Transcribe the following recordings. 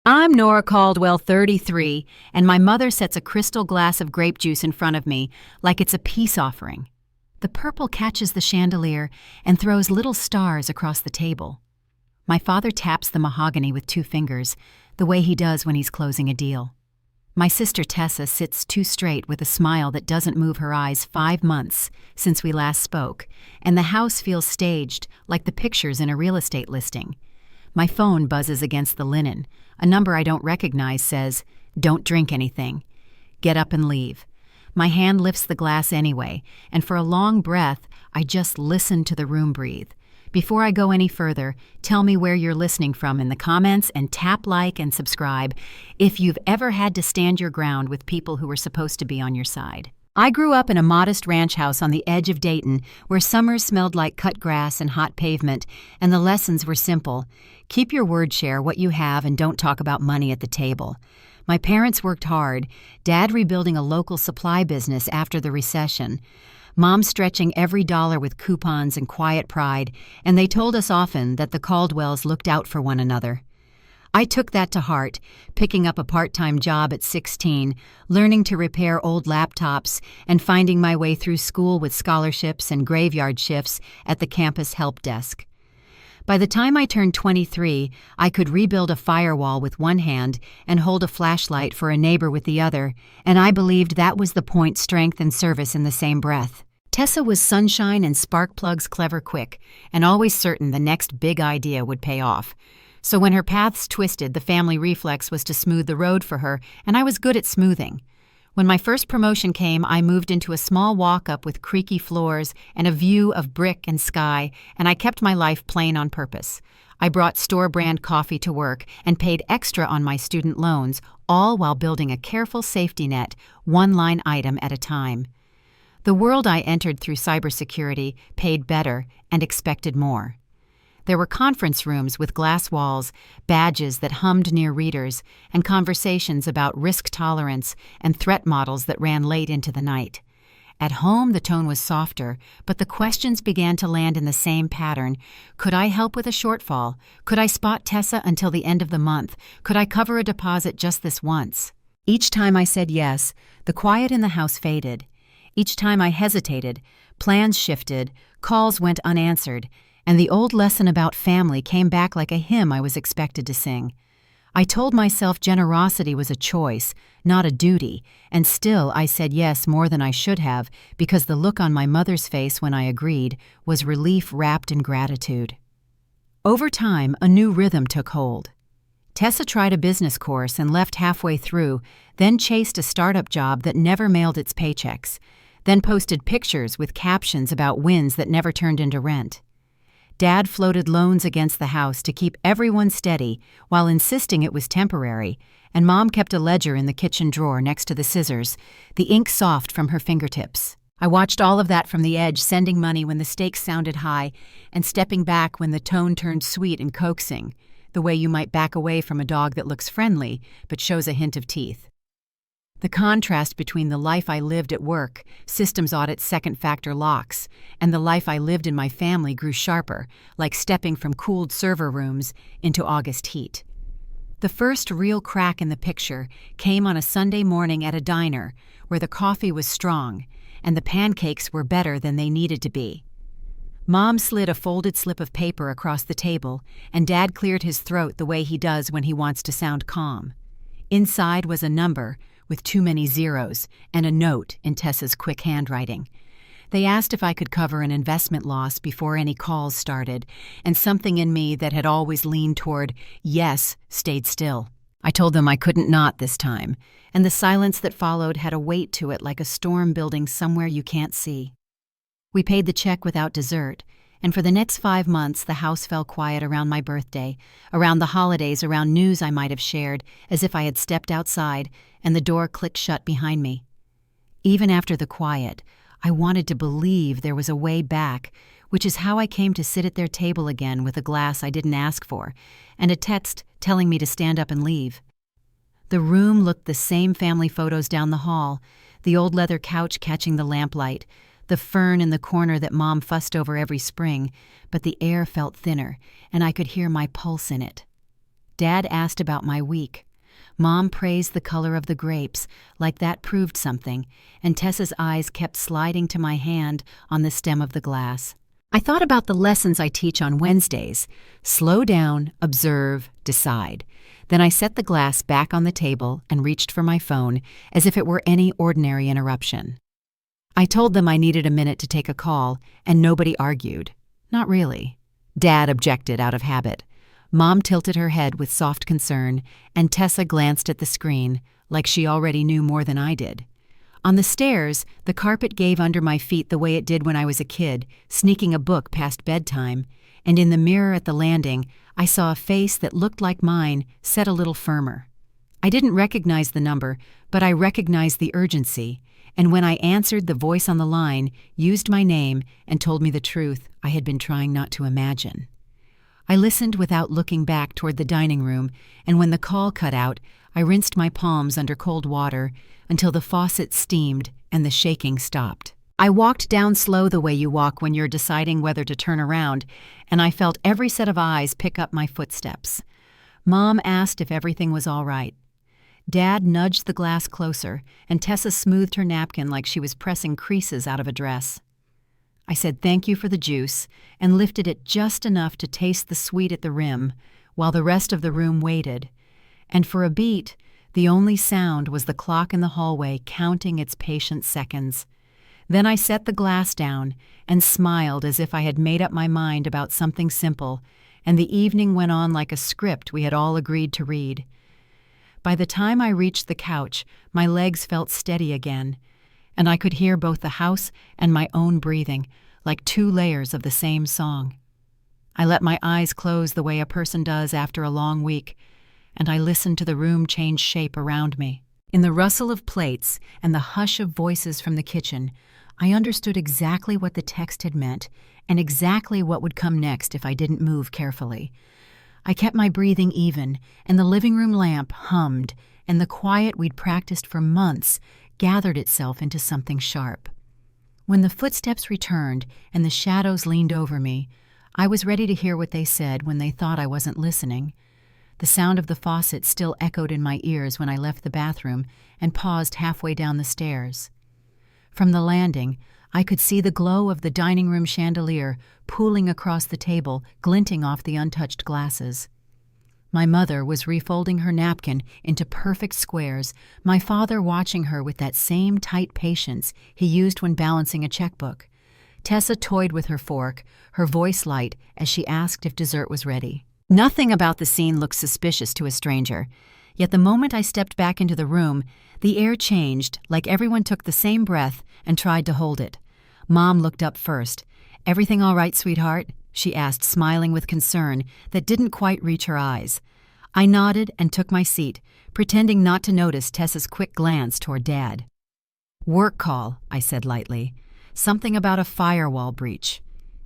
I'm Nora Caldwell, 33, and my mother sets a crystal glass of grape juice in front of me like it's a peace offering. The purple catches the chandelier and throws little stars across the table. My father taps the mahogany with 2 fingers, the way he does when he's closing a deal. My sister Tessa sits too straight with a smile that doesn't move her eyes 5 months since we last spoke, and the house feels staged like the pictures in a real estate listing. My phone buzzes against the linen. A number I don't recognize says, "Don't drink anything. Get up and leave." My hand lifts the glass anyway, and for a long breath, I just listen to the room breathe. Before I go any further, tell me where you're listening from in the comments and tap like and subscribe if you've ever had to stand your ground with people who were supposed to be on your side. I grew up in a modest ranch house on the edge of Dayton where summers smelled like cut grass and hot pavement, and the lessons were simple. Keep your word share what you have and don't talk about money at the table. My parents worked hard, Dad rebuilding a local supply business after the recession, Mom stretching every dollar with coupons and quiet pride, and they told us often that the Caldwells looked out for one another. I took that to heart, picking up a part-time job at 16, learning to repair old laptops, and finding my way through school with scholarships and graveyard shifts at the campus help desk. By the time I turned 23, I could rebuild a firewall with one hand and hold a flashlight for a neighbor with the other, and I believed that was the point: strength and service in the same breath. Tessa was sunshine and spark plugs clever quick, and always certain the next big idea would pay off. So when her paths twisted, the family reflex was to smooth the road for her, and I was good at smoothing. When my first promotion came, I moved into a small walk-up with creaky floors and a view of brick and sky, and I kept my life plain on purpose. I brought store-brand coffee to work and paid extra on my student loans, all while building a careful safety net, one-line item at a time. The world I entered through cybersecurity paid better and expected more. There were conference rooms with glass walls, badges that hummed near readers, and conversations about risk tolerance and threat models that ran late into the night. At home, the tone was softer, but the questions began to land in the same pattern. Could I help with a shortfall? Could I spot Tessa until the end of the month? Could I cover a deposit just this once? Each time I said yes, the quiet in the house faded. Each time I hesitated, plans shifted, calls went unanswered, and the old lesson about family came back like a hymn I was expected to sing. I told myself generosity was a choice, not a duty, and still I said yes more than I should have because the look on my mother's face when I agreed was relief wrapped in gratitude. Over time, a new rhythm took hold. Tessa tried a business course and left halfway through, then chased a startup job that never mailed its paychecks, then posted pictures with captions about wins that never turned into rent. Dad floated loans against the house to keep everyone steady while insisting it was temporary, and Mom kept a ledger in the kitchen drawer next to the scissors, the ink soft from her fingertips. I watched all of that from the edge, sending money when the stakes sounded high and stepping back when the tone turned sweet and coaxing, the way you might back away from a dog that looks friendly but shows a hint of teeth. The contrast between the life I lived at work, systems audit second-factor locks, and the life I lived in my family grew sharper, like stepping from cooled server rooms into August heat. The first real crack in the picture came on a Sunday morning at a diner where the coffee was strong and the pancakes were better than they needed to be. Mom slid a folded slip of paper across the table, and Dad cleared his throat the way he does when he wants to sound calm. Inside was a number with too many zeros, and a note in Tessa's quick handwriting. They asked if I could cover an investment loss before any calls started, and something in me that had always leaned toward yes stayed still. I told them I couldn't not this time, and the silence that followed had a weight to it like a storm building somewhere you can't see. We paid the check without dessert, and for the next 5 months the house fell quiet around my birthday, around the holidays, around news I might have shared, as if I had stepped outside and the door clicked shut behind me. Even after the quiet, I wanted to believe there was a way back, which is how I came to sit at their table again with a glass I didn't ask for, and a text telling me to stand up and leave. The room looked the same: family photos down the hall, the old leather couch catching the lamplight, the fern in the corner that Mom fussed over every spring, but the air felt thinner, and I could hear my pulse in it. Dad asked about my week. Mom praised the color of the grapes, like that proved something, and Tessa's eyes kept sliding to my hand on the stem of the glass. I thought about the lessons I teach on Wednesdays. Slow down, observe, decide. Then I set the glass back on the table and reached for my phone as if it were any ordinary interruption. I told them I needed a minute to take a call, and nobody argued. Not really. Dad objected out of habit. Mom tilted her head with soft concern, and Tessa glanced at the screen, like she already knew more than I did. On the stairs, the carpet gave under my feet the way it did when I was a kid, sneaking a book past bedtime, and in the mirror at the landing, I saw a face that looked like mine, set a little firmer. I didn't recognize the number, but I recognized the urgency, and when I answered, the voice on the line used my name and told me the truth I had been trying not to imagine. I listened without looking back toward the dining room, and when the call cut out, I rinsed my palms under cold water until the faucet steamed and the shaking stopped. I walked down slow the way you walk when you're deciding whether to turn around, and I felt every set of eyes pick up my footsteps. Mom asked if everything was all right. Dad nudged the glass closer, and Tessa smoothed her napkin like she was pressing creases out of a dress. I said thank you for the juice and lifted it just enough to taste the sweet at the rim, while the rest of the room waited. And for a beat, the only sound was the clock in the hallway counting its patient seconds. Then I set the glass down and smiled as if I had made up my mind about something simple, and the evening went on like a script we had all agreed to read. By the time I reached the couch, my legs felt steady again, and I could hear both the house and my own breathing, like two layers of the same song. I let my eyes close the way a person does after a long week, and I listened to the room change shape around me. In the rustle of plates and the hush of voices from the kitchen, I understood exactly what the text had meant and exactly what would come next if I didn't move carefully. I kept my breathing even, and the living room lamp hummed, and the quiet we'd practiced for months gathered itself into something sharp. When the footsteps returned and the shadows leaned over me, I was ready to hear what they said when they thought I wasn't listening. The sound of the faucet still echoed in my ears when I left the bathroom and paused halfway down the stairs. From the landing, I could see the glow of the dining room chandelier pooling across the table, glinting off the untouched glasses. My mother was refolding her napkin into perfect squares, my father watching her with that same tight patience he used when balancing a checkbook. Tessa toyed with her fork, her voice light as she asked if dessert was ready. Nothing about the scene looked suspicious to a stranger, yet the moment I stepped back into the room, the air changed, like everyone took the same breath and tried to hold it. Mom looked up first. "Everything all right, sweetheart?" she asked, smiling with concern that didn't quite reach her eyes. I nodded and took my seat, pretending not to notice Tessa's quick glance toward Dad. "Work call," I said lightly. "Something about a firewall breach."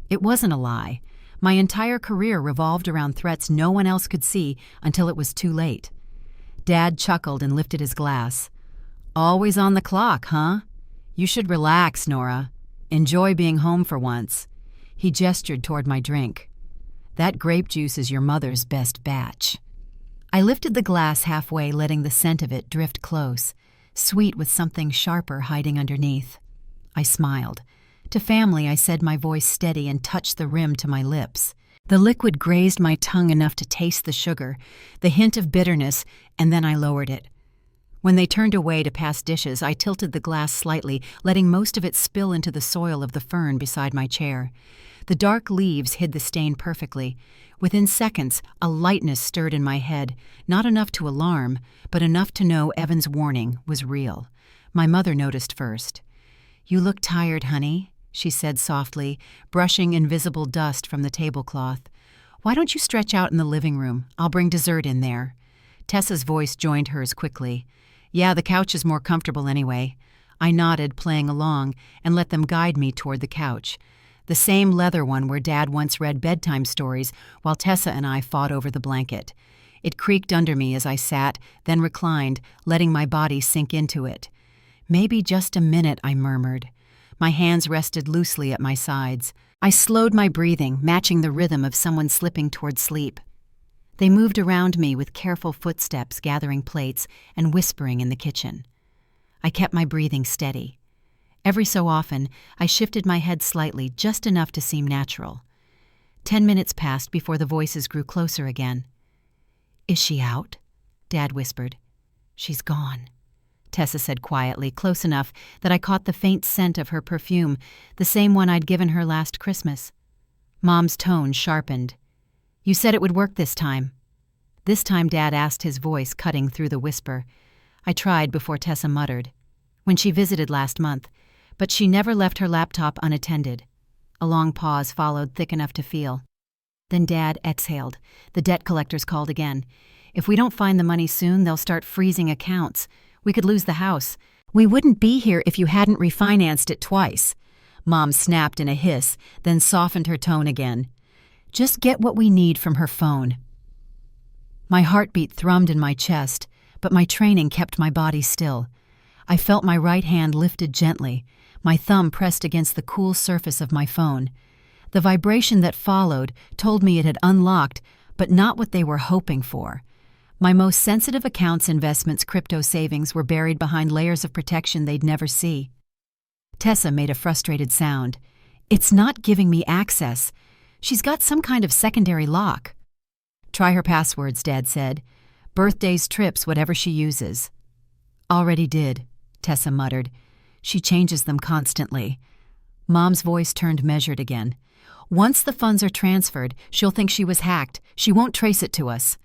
It wasn't a lie. My entire career revolved around threats no one else could see until it was too late. Dad chuckled and lifted his glass. "Always on the clock, huh? You should relax, Nora. Enjoy being home for once." He gestured toward my drink. "That grape juice is your mother's best batch." I lifted the glass halfway, letting the scent of it drift close, sweet with something sharper hiding underneath. I smiled. To family, I said, my voice steady, and touched the rim to my lips. The liquid grazed my tongue enough to taste the sugar, the hint of bitterness, and then I lowered it. When they turned away to pass dishes, I tilted the glass slightly, letting most of it spill into the soil of the fern beside my chair. The dark leaves hid the stain perfectly. Within seconds, a lightness stirred in my head, not enough to alarm, but enough to know Evan's warning was real. My mother noticed first. "You look tired, honey," she said softly, brushing invisible dust from the tablecloth. "Why don't you stretch out in the living room? I'll bring dessert in there." Tessa's voice joined hers quickly. "Yeah, the couch is more comfortable anyway." I nodded, playing along, and let them guide me toward the couch. The same leather one where Dad once read bedtime stories while Tessa and I fought over the blanket. It creaked under me as I sat, then reclined, letting my body sink into it. "Maybe just a minute," I murmured. My hands rested loosely at my sides. I slowed my breathing, matching the rhythm of someone slipping toward sleep. They moved around me with careful footsteps gathering plates and whispering in the kitchen. I kept my breathing steady. Every so often, I shifted my head slightly, just enough to seem natural. 10 minutes passed before the voices grew closer again. "Is she out?" Dad whispered. "She's gone," Tessa said quietly, close enough that I caught the faint scent of her perfume, the same one I'd given her last Christmas. Mom's tone sharpened. "You said it would work this time." This time Dad asked, his voice cutting through the whisper. I tried before Tessa muttered. "When she visited last month, but she never left her laptop unattended." A long pause followed, thick enough to feel. Then Dad exhaled. "The debt collectors called again. If we don't find the money soon, they'll start freezing accounts. We could lose the house. We wouldn't be here if you hadn't refinanced it twice." Mom snapped in a hiss, then softened her tone again. "Just get what we need from her phone." My heartbeat thrummed in my chest, but my training kept my body still. I felt my right hand lifted gently, my thumb pressed against the cool surface of my phone. The vibration that followed told me it had unlocked, but not what they were hoping for. My most sensitive accounts, investments, crypto savings were buried behind layers of protection they'd never see. Tessa made a frustrated sound. "It's not giving me access. She's got some kind of secondary lock." "Try her passwords," Dad said. "Birthdays, trips, whatever she uses." "Already did," Tessa muttered. "She changes them constantly." Mom's voice turned measured again. "Once the funds are transferred, she'll think she was hacked. She won't trace it to us."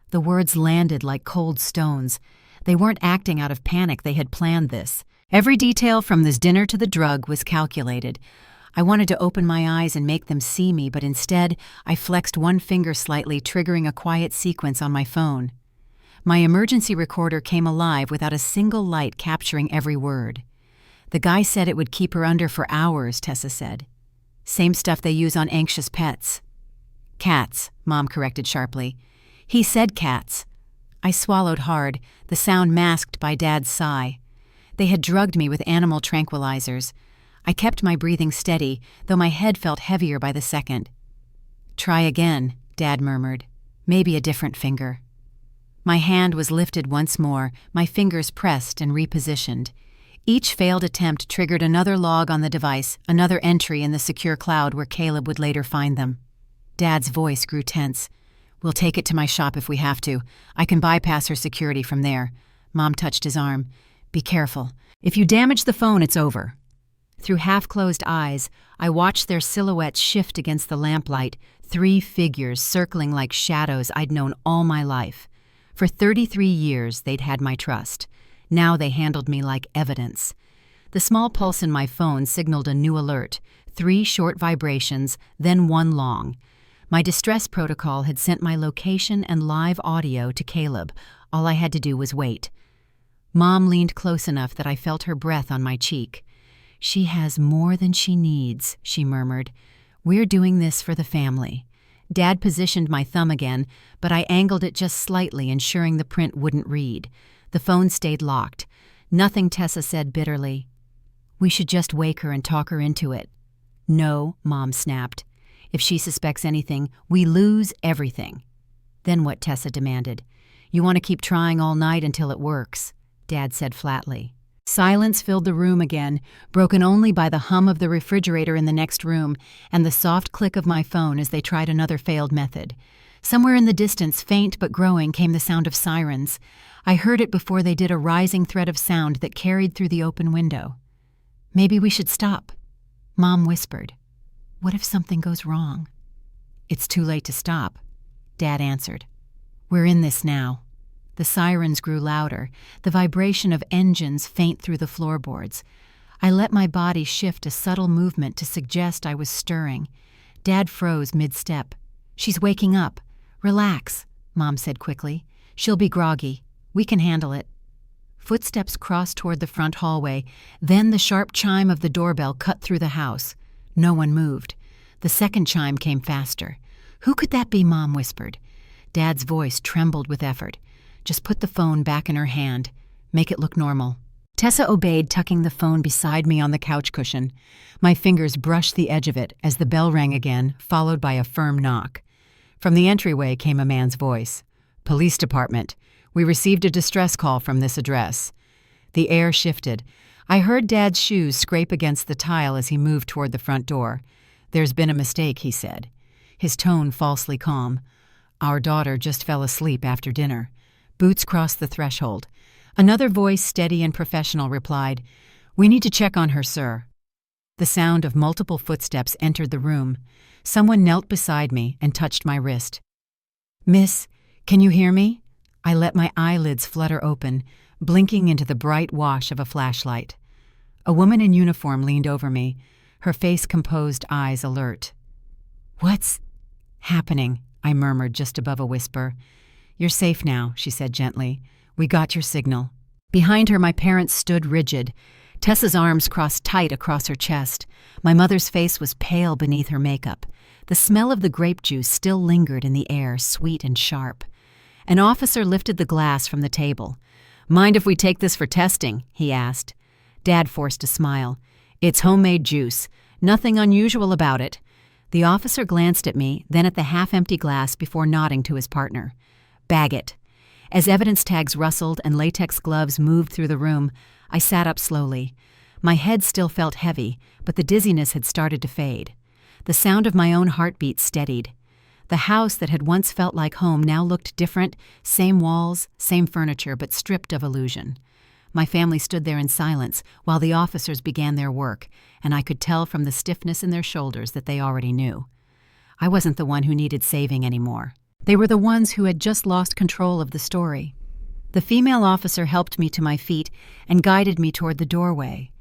The words landed like cold stones. They weren't acting out of panic, they had planned this. Every detail from this dinner to the drug was calculated. I wanted to open my eyes and make them see me, but instead, I flexed one finger slightly, triggering a quiet sequence on my phone. My emergency recorder came alive without a single light capturing every word. "The guy said it would keep her under for hours," Tessa said. "Same stuff they use on anxious pets." "Cats," Mom corrected sharply. "He said cats." I swallowed hard, the sound masked by Dad's sigh. They had drugged me with animal tranquilizers. I kept my breathing steady, though my head felt heavier by the second. "Try again," Dad murmured. "Maybe a different finger." My hand was lifted once more, my fingers pressed and repositioned. Each failed attempt triggered another log on the device, another entry in the secure cloud where Caleb would later find them. Dad's voice grew tense. "We'll take it to my shop if we have to. I can bypass her security from there." Mom touched his arm. "Be careful. If you damage the phone, it's over." Through half-closed eyes, I watched their silhouettes shift against the lamplight, 3 figures circling like shadows I'd known all my life. For 33 years, they'd had my trust. Now they handled me like evidence. The small pulse in my phone signaled a new alert, 3 short vibrations, then 1 long. My distress protocol had sent my location and live audio to Caleb. All I had to do was wait. Mom leaned close enough that I felt her breath on my cheek. "She has more than she needs," she murmured. "We're doing this for the family." Dad positioned my thumb again, but I angled it just slightly, ensuring the print wouldn't read. The phone stayed locked. "Nothing," Tessa said bitterly. "We should just wake her and talk her into it." "No," Mom snapped. "If she suspects anything, we lose everything." "Then what?" Tessa demanded. "You want to keep trying all night until it works," Dad said flatly. Silence filled the room again, broken only by the hum of the refrigerator in the next room and the soft click of my phone as they tried another failed method. Somewhere in the distance, faint but growing, came the sound of sirens. I heard it before they did, a rising thread of sound that carried through the open window. "Maybe we should stop," Mom whispered. "What if something goes wrong?" "It's too late to stop," Dad answered. "We're in this now." The sirens grew louder, the vibration of engines faint through the floorboards. I let my body shift, a subtle movement to suggest I was stirring. Dad froze mid-step. "She's waking up. Relax," Mom said quickly. "She'll be groggy. We can handle it." Footsteps crossed toward the front hallway, then the sharp chime of the doorbell cut through the house. No one moved. The second chime came faster. "Who could that be?" Mom whispered. Dad's voice trembled with effort. "Just put the phone back in her hand. Make it look normal." Tessa obeyed, tucking the phone beside me on the couch cushion. My fingers brushed the edge of it as the bell rang again, followed by a firm knock. From the entryway came a man's voice. "Police department. We received a distress call from this address." The air shifted. I heard Dad's shoes scrape against the tile as he moved toward the front door. "There's been a mistake," he said, his tone falsely calm. "Our daughter just fell asleep after dinner." Boots crossed the threshold. Another voice, steady and professional, replied, "We need to check on her, sir." The sound of multiple footsteps entered the room. Someone knelt beside me and touched my wrist. "Miss, can you hear me?" I let my eyelids flutter open, blinking into the bright wash of a flashlight. A woman in uniform leaned over me, her face composed, eyes alert. "What's happening?" I murmured just above a whisper. "You're safe now," she said gently. "We got your signal." Behind her, my parents stood rigid. Tessa's arms crossed tight across her chest. My mother's face was pale beneath her makeup. The smell of the grape juice still lingered in the air, sweet and sharp. An officer lifted the glass from the table. "Mind if we take this for testing?" he asked. Dad forced a smile. "It's homemade juice. Nothing unusual about it." The officer glanced at me, then at the half-empty glass before nodding to his partner. "Bag it." As evidence tags rustled and latex gloves moved through the room, I sat up slowly. My head still felt heavy, but the dizziness had started to fade. The sound of my own heartbeat steadied. The house that had once felt like home now looked different, same walls, same furniture, but stripped of illusion. My family stood there in silence while the officers began their work, and I could tell from the stiffness in their shoulders that they already knew. I wasn't the one who needed saving anymore. They were the ones who had just lost control of the story. The female officer helped me to my feet and guided me toward the doorway.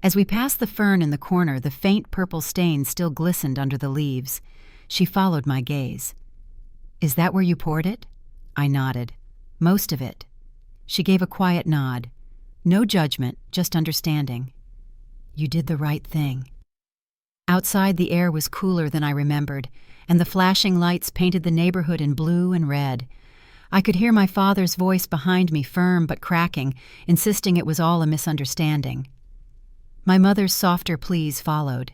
As we passed the fern in the corner, the faint purple stain still glistened under the leaves. She followed my gaze. "Is that where you poured it?" I nodded. "Most of it." She gave a quiet nod. No judgment, just understanding. "You did the right thing." Outside, the air was cooler than I remembered, and the flashing lights painted the neighborhood in blue and red. I could hear my father's voice behind me, firm but cracking, insisting it was all a misunderstanding. My mother's softer pleas followed.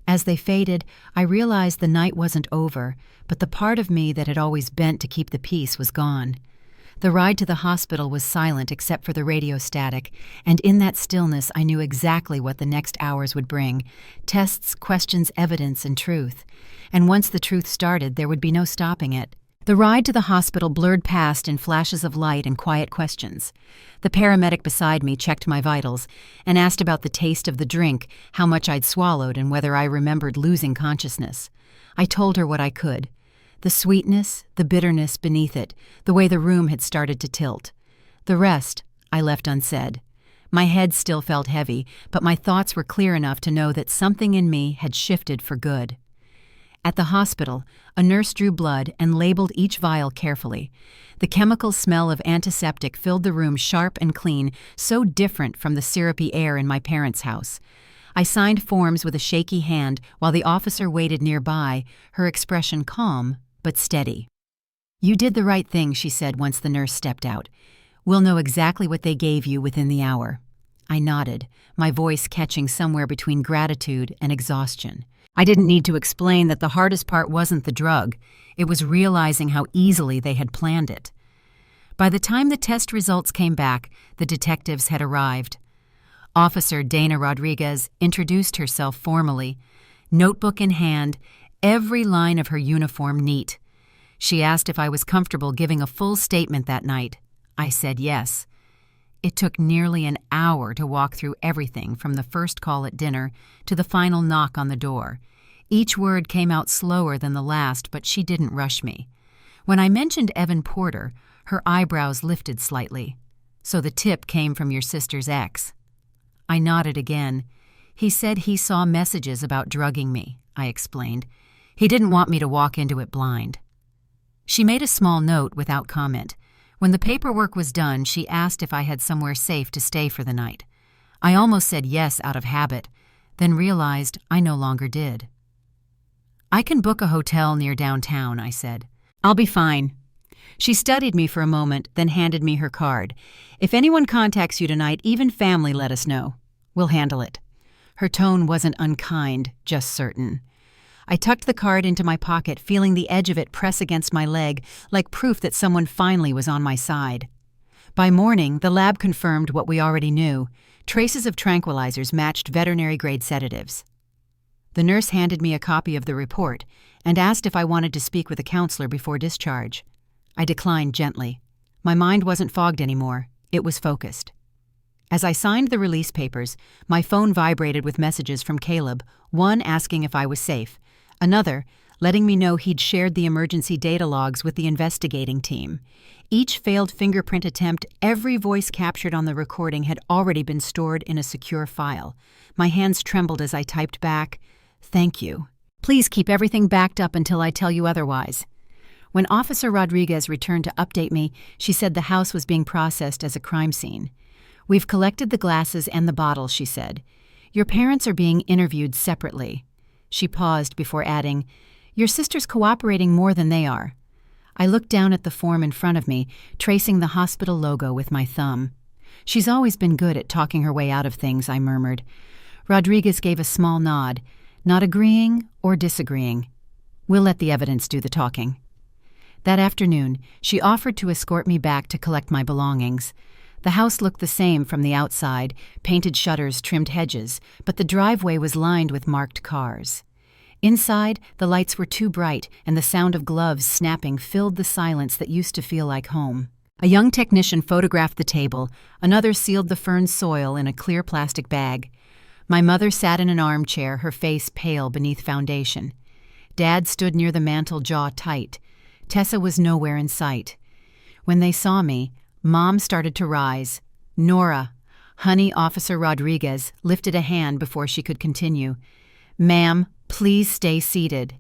As they faded, I realized the night wasn't over, but the part of me that had always bent to keep the peace was gone. The ride to the hospital was silent except for the radio static, and in that stillness I knew exactly what the next hours would bring: tests, questions, evidence, and truth. And once the truth started, there would be no stopping it. The ride to the hospital blurred past in flashes of light and quiet questions. The paramedic beside me checked my vitals and asked about the taste of the drink, how much I'd swallowed, and whether I remembered losing consciousness. I told her what I could. The sweetness, the bitterness beneath it, the way the room had started to tilt. The rest I left unsaid. My head still felt heavy, but my thoughts were clear enough to know that something in me had shifted for good. At the hospital, a nurse drew blood and labeled each vial carefully. The chemical smell of antiseptic filled the room sharp and clean, so different from the syrupy air in my parents' house. I signed forms with a shaky hand while the officer waited nearby, her expression calm but steady. "You did the right thing," she said once the nurse stepped out. "We'll know exactly what they gave you within the hour." I nodded, my voice catching somewhere between gratitude and exhaustion. I didn't need to explain that the hardest part wasn't the drug. It was realizing how easily they had planned it. By the time the test results came back, the detectives had arrived. Officer Dana Rodriguez introduced herself formally, notebook in hand, every line of her uniform neat. She asked if I was comfortable giving a full statement that night. I said yes. It took nearly an hour to walk through everything from the first call at dinner to the final knock on the door. Each word came out slower than the last, but she didn't rush me. When I mentioned Evan Porter, her eyebrows lifted slightly. "So the tip came from your sister's ex." I nodded again. "He said he saw messages about drugging me," I explained. "He didn't want me to walk into it blind." She made a small note without comment. When the paperwork was done, she asked if I had somewhere safe to stay for the night. I almost said yes out of habit, then realized I no longer did. "I can book a hotel near downtown," I said. "I'll be fine." She studied me for a moment, then handed me her card. "If anyone contacts you tonight, even family, let us know. We'll handle it." Her tone wasn't unkind, just certain. I tucked the card into my pocket, feeling the edge of it press against my leg, like proof that someone finally was on my side. By morning, the lab confirmed what we already knew. Traces of tranquilizers matched veterinary-grade sedatives. The nurse handed me a copy of the report and asked if I wanted to speak with a counselor before discharge. I declined gently. My mind wasn't fogged anymore. It was focused. As I signed the release papers, my phone vibrated with messages from Caleb, one asking if I was safe, another letting me know he'd shared the emergency data logs with the investigating team. Each failed fingerprint attempt, every voice captured on the recording had already been stored in a secure file. My hands trembled as I typed back, "Thank you. Please keep everything backed up until I tell you otherwise." When Officer Rodriguez returned to update me, she said the house was being processed as a crime scene. "We've collected the glasses and the bottle," she said. "Your parents are being interviewed separately." She paused before adding, "Your sister's cooperating more than they are." I looked down at the form in front of me, tracing the hospital logo with my thumb. "She's always been good at talking her way out of things," I murmured. Rodriguez gave a small nod, not agreeing or disagreeing. "We'll let the evidence do the talking." That afternoon, she offered to escort me back to collect my belongings. The house looked the same from the outside, painted shutters, trimmed hedges, but the driveway was lined with marked cars. Inside, the lights were too bright, and the sound of gloves snapping filled the silence that used to feel like home. A young technician photographed the table, another sealed the fern soil in a clear plastic bag. My mother sat in an armchair, her face pale beneath foundation. Dad stood near the mantel, jaw tight. Tessa was nowhere in sight. When they saw me, Mom started to rise. "Nora," Honey Officer Rodriguez lifted a hand before she could continue. "Ma'am, please stay seated."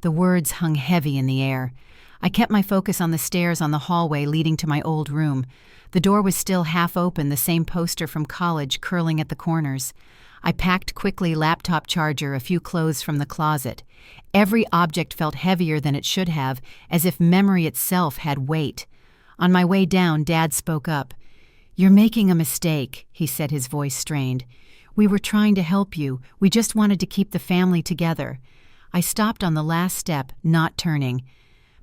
The words hung heavy in the air. I kept my focus on the stairs on the hallway leading to my old room. The door was still half open, the same poster from college curling at the corners. I packed quickly, laptop charger, a few clothes from the closet. Every object felt heavier than it should have, as if memory itself had weight. On my way down, Dad spoke up. "You're making a mistake," he said, his voice strained. "We were trying to help you. We just wanted to keep the family together." I stopped on the last step, not turning.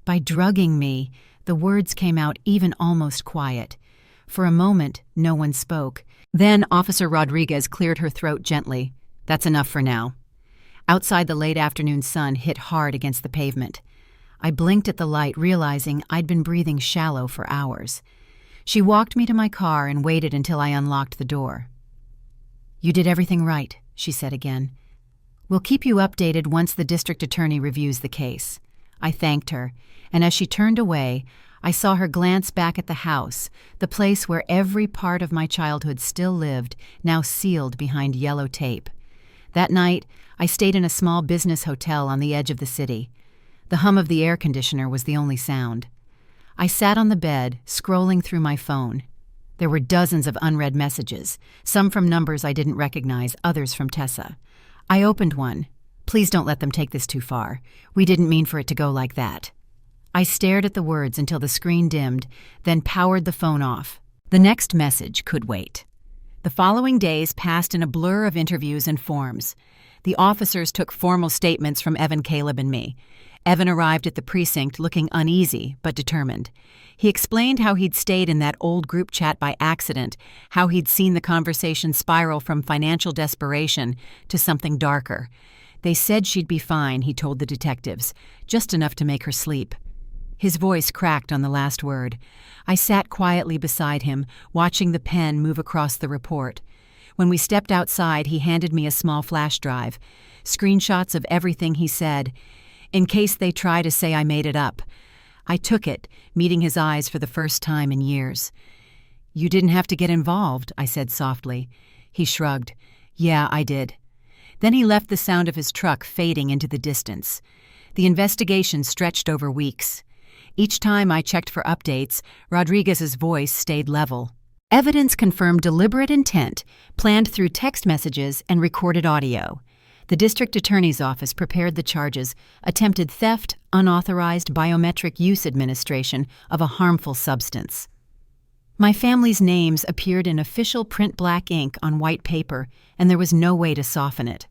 "By drugging me," the words came out even almost quiet. For a moment, no one spoke. Then Officer Rodriguez cleared her throat gently. "That's enough for now." Outside, the late afternoon sun hit hard against the pavement. I blinked at the light, realizing I'd been breathing shallow for hours. She walked me to my car and waited until I unlocked the door. "You did everything right," she said again. "We'll keep you updated once the district attorney reviews the case." I thanked her, and as she turned away, I saw her glance back at the house, the place where every part of my childhood still lived, now sealed behind yellow tape. That night, I stayed in a small business hotel on the edge of the city. The hum of the air conditioner was the only sound. I sat on the bed, scrolling through my phone. There were dozens of unread messages, some from numbers I didn't recognize, others from Tessa. I opened one. "Please don't let them take this too far. We didn't mean for it to go like that." I stared at the words until the screen dimmed, then powered the phone off. The next message could wait. The following days passed in a blur of interviews and forms. The officers took formal statements from Evan, Caleb, and me. Evan arrived at the precinct looking uneasy but determined. He explained how he'd stayed in that old group chat by accident, how he'd seen the conversation spiral from financial desperation to something darker. "They said she'd be fine," he told the detectives, "just enough to make her sleep." His voice cracked on the last word. I sat quietly beside him, watching the pen move across the report. When we stepped outside, he handed me a small flash drive, screenshots of everything he said, in case they try to say I made it up. I took it, meeting his eyes for the first time in years. "You didn't have to get involved," I said softly. He shrugged. "Yeah, I did." Then he left the sound of his truck fading into the distance. The investigation stretched over weeks. Each time I checked for updates, Rodriguez's voice stayed level. Evidence confirmed deliberate intent, planned through text messages and recorded audio. The district attorney's office prepared the charges: attempted theft, unauthorized biometric use administration of a harmful substance. My family's names appeared in official print black ink on white paper, and there was no way to soften it.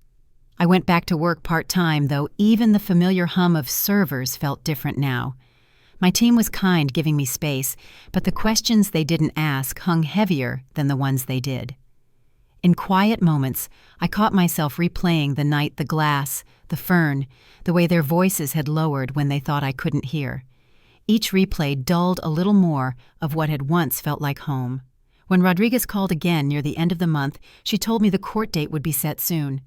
I went back to work part-time, though even the familiar hum of servers felt different now. My team was kind, giving me space, but the questions they didn't ask hung heavier than the ones they did. In quiet moments, I caught myself replaying the night, the glass, the fern, the way their voices had lowered when they thought I couldn't hear. Each replay dulled a little more of what had once felt like home. When Rodriguez called again near the end of the month, she told me the court date would be set soon.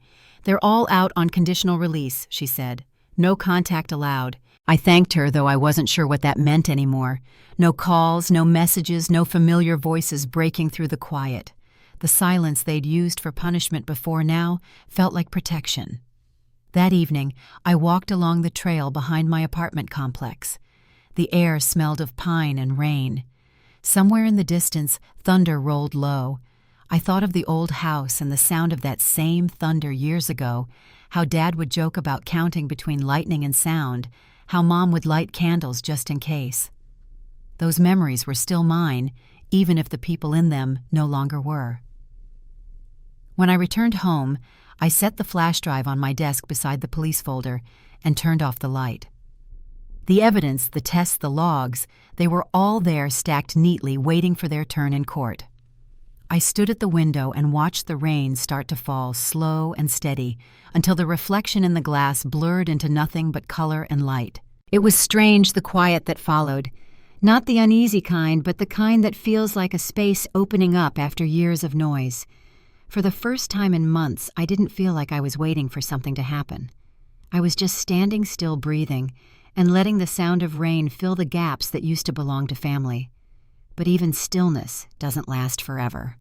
"They're all out on conditional release," she said. "No contact allowed." I thanked her, though I wasn't sure what that meant anymore. No calls, no messages, no familiar voices breaking through the quiet. The silence they'd used for punishment before now felt like protection. That evening, I walked along the trail behind my apartment complex. The air smelled of pine and rain. Somewhere in the distance, thunder rolled low. I thought of the old house and the sound of that same thunder years ago, how Dad would joke about counting between lightning and sound, how Mom would light candles just in case. Those memories were still mine, even if the people in them no longer were. When I returned home, I set the flash drive on my desk beside the police folder and turned off the light. The evidence, the tests, the logs, they were all there stacked neatly, waiting for their turn in court. I stood at the window and watched the rain start to fall, slow and steady, until the reflection in the glass blurred into nothing but color and light. It was strange, the quiet that followed. Not the uneasy kind, but the kind that feels like a space opening up after years of noise. For the first time in months, I didn't feel like I was waiting for something to happen. I was just standing still, breathing, and letting the sound of rain fill the gaps that used to belong to family. But even stillness doesn't last forever.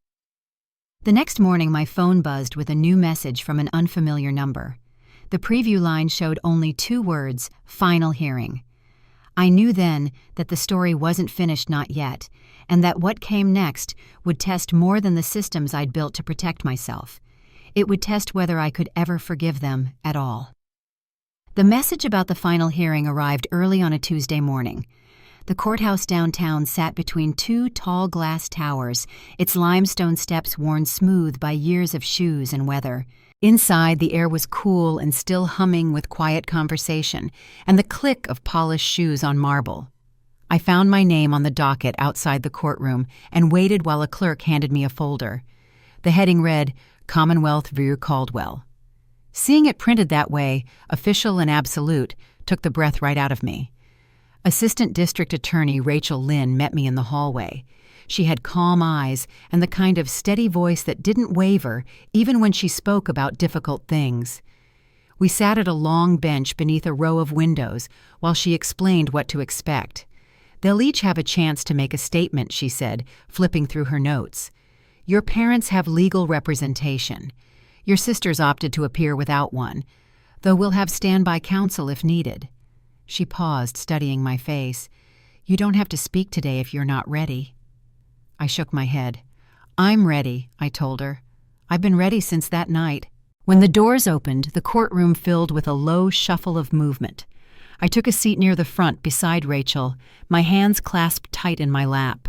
The next morning, my phone buzzed with a new message from an unfamiliar number. The preview line showed only 2 words, "Final hearing." I knew then that the story wasn't finished, not yet, and that what came next would test more than the systems I'd built to protect myself. It would test whether I could ever forgive them at all. The message about the final hearing arrived early on a Tuesday morning. The courthouse downtown sat between 2 tall glass towers, its limestone steps worn smooth by years of shoes and weather. Inside, the air was cool and still humming with quiet conversation and the click of polished shoes on marble. I found my name on the docket outside the courtroom and waited while a clerk handed me a folder. The heading read, "Commonwealth v. Caldwell." Seeing it printed that way, official and absolute, took the breath right out of me. Assistant District Attorney Rachel Lynn met me in the hallway. She had calm eyes and the kind of steady voice that didn't waver even when she spoke about difficult things. We sat at a long bench beneath a row of windows while she explained what to expect. "They'll each have a chance to make a statement," she said, flipping through her notes. "Your parents have legal representation. Your sisters opted to appear without one, though we'll have standby counsel if needed." She paused, studying my face. "You don't have to speak today if you're not ready." I shook my head. "I'm ready," I told her. "I've been ready since that night." When the doors opened, the courtroom filled with a low shuffle of movement. I took a seat near the front beside Rachel, my hands clasped tight in my lap.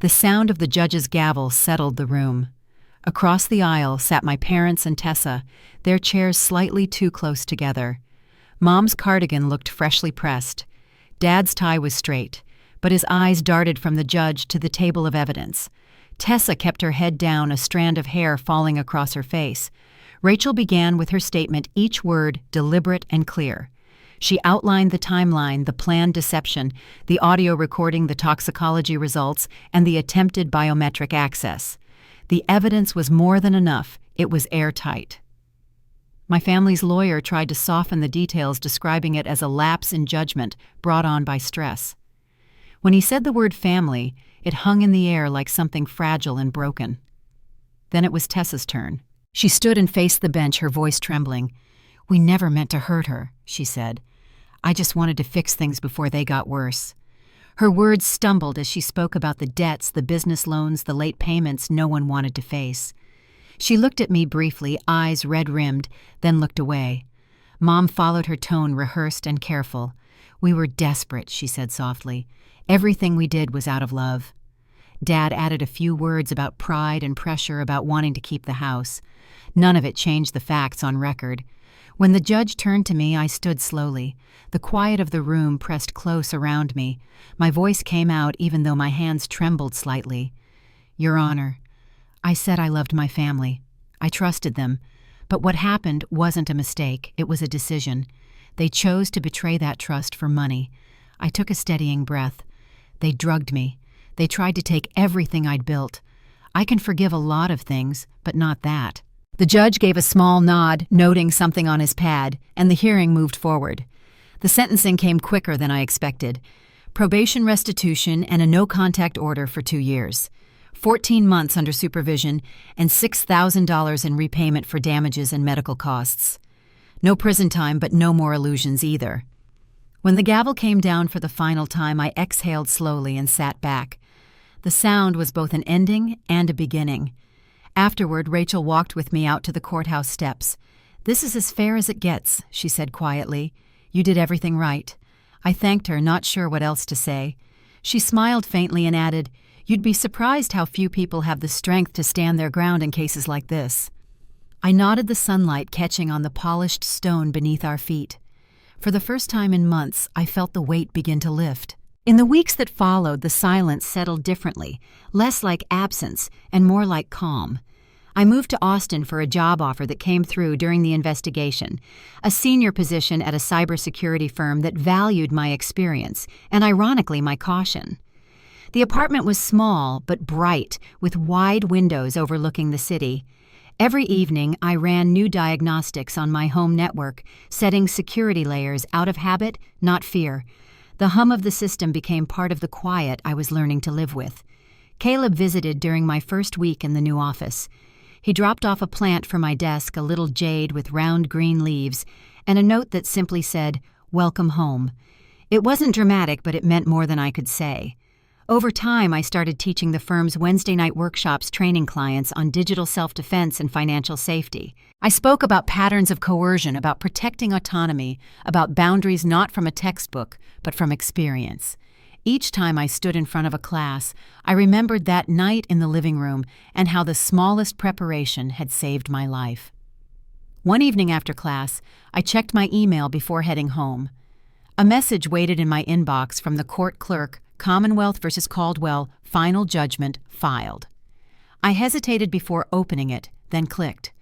The sound of the judge's gavel settled the room. Across the aisle sat my parents and Tessa, their chairs slightly too close together. Mom's cardigan looked freshly pressed. Dad's tie was straight, but his eyes darted from the judge to the table of evidence. Tessa kept her head down, a strand of hair falling across her face. Rachel began with her statement, each word deliberate and clear. She outlined the timeline, the planned deception, the audio recording, the toxicology results, and the attempted biometric access. The evidence was more than enough. It was airtight. My family's lawyer tried to soften the details, describing it as a lapse in judgment brought on by stress. When he said the word family, it hung in the air like something fragile and broken. Then it was Tessa's turn. She stood and faced the bench, her voice trembling. "We never meant to hurt her," she said. "I just wanted to fix things before they got worse." Her words stumbled as she spoke about the debts, the business loans, the late payments no one wanted to face. She looked at me briefly, eyes red-rimmed, then looked away. Mom followed her tone, rehearsed and careful. "We were desperate," she said softly. "Everything we did was out of love." Dad added a few words about pride and pressure, about wanting to keep the house. None of it changed the facts on record. When the judge turned to me, I stood slowly. The quiet of the room pressed close around me. My voice came out even though my hands trembled slightly. "Your Honor, I said I loved my family. I trusted them. But what happened wasn't a mistake. It was a decision. They chose to betray that trust for money. I took a steadying breath. They drugged me. They tried to take everything I'd built. I can forgive a lot of things, but not that." The judge gave a small nod, noting something on his pad, and the hearing moved forward. The sentencing came quicker than I expected. Probation restitution and a no-contact order for 2 years. 14 months under supervision and $6,000 in repayment for damages and medical costs. No prison time, but no more illusions either. When the gavel came down for the final time, I exhaled slowly and sat back. The sound was both an ending and a beginning. Afterward, Rachel walked with me out to the courthouse steps. "This is as fair as it gets," she said quietly. "You did everything right." I thanked her, not sure what else to say. She smiled faintly and added, "You'd be surprised how few people have the strength to stand their ground in cases like this." I nodded, the sunlight catching on the polished stone beneath our feet. For the first time in months, I felt the weight begin to lift. In the weeks that followed, the silence settled differently, less like absence and more like calm. I moved to Austin for a job offer that came through during the investigation, a senior position at a cybersecurity firm that valued my experience and, ironically, my caution. The apartment was small but bright, with wide windows overlooking the city. Every evening, I ran new diagnostics on my home network, setting security layers out of habit, not fear. The hum of the system became part of the quiet I was learning to live with. Caleb visited during my first week in the new office. He dropped off a plant for my desk, a little jade with round green leaves, and a note that simply said, "Welcome home." It wasn't dramatic, but it meant more than I could say. Over time, I started teaching the firm's Wednesday night workshops, training clients on digital self-defense and financial safety. I spoke about patterns of coercion, about protecting autonomy, about boundaries not from a textbook, but from experience. Each time I stood in front of a class, I remembered that night in the living room and how the smallest preparation had saved my life. One evening after class, I checked my email before heading home. A message waited in my inbox from the court clerk, Commonwealth versus Caldwell, final judgment filed. I hesitated before opening it, then clicked.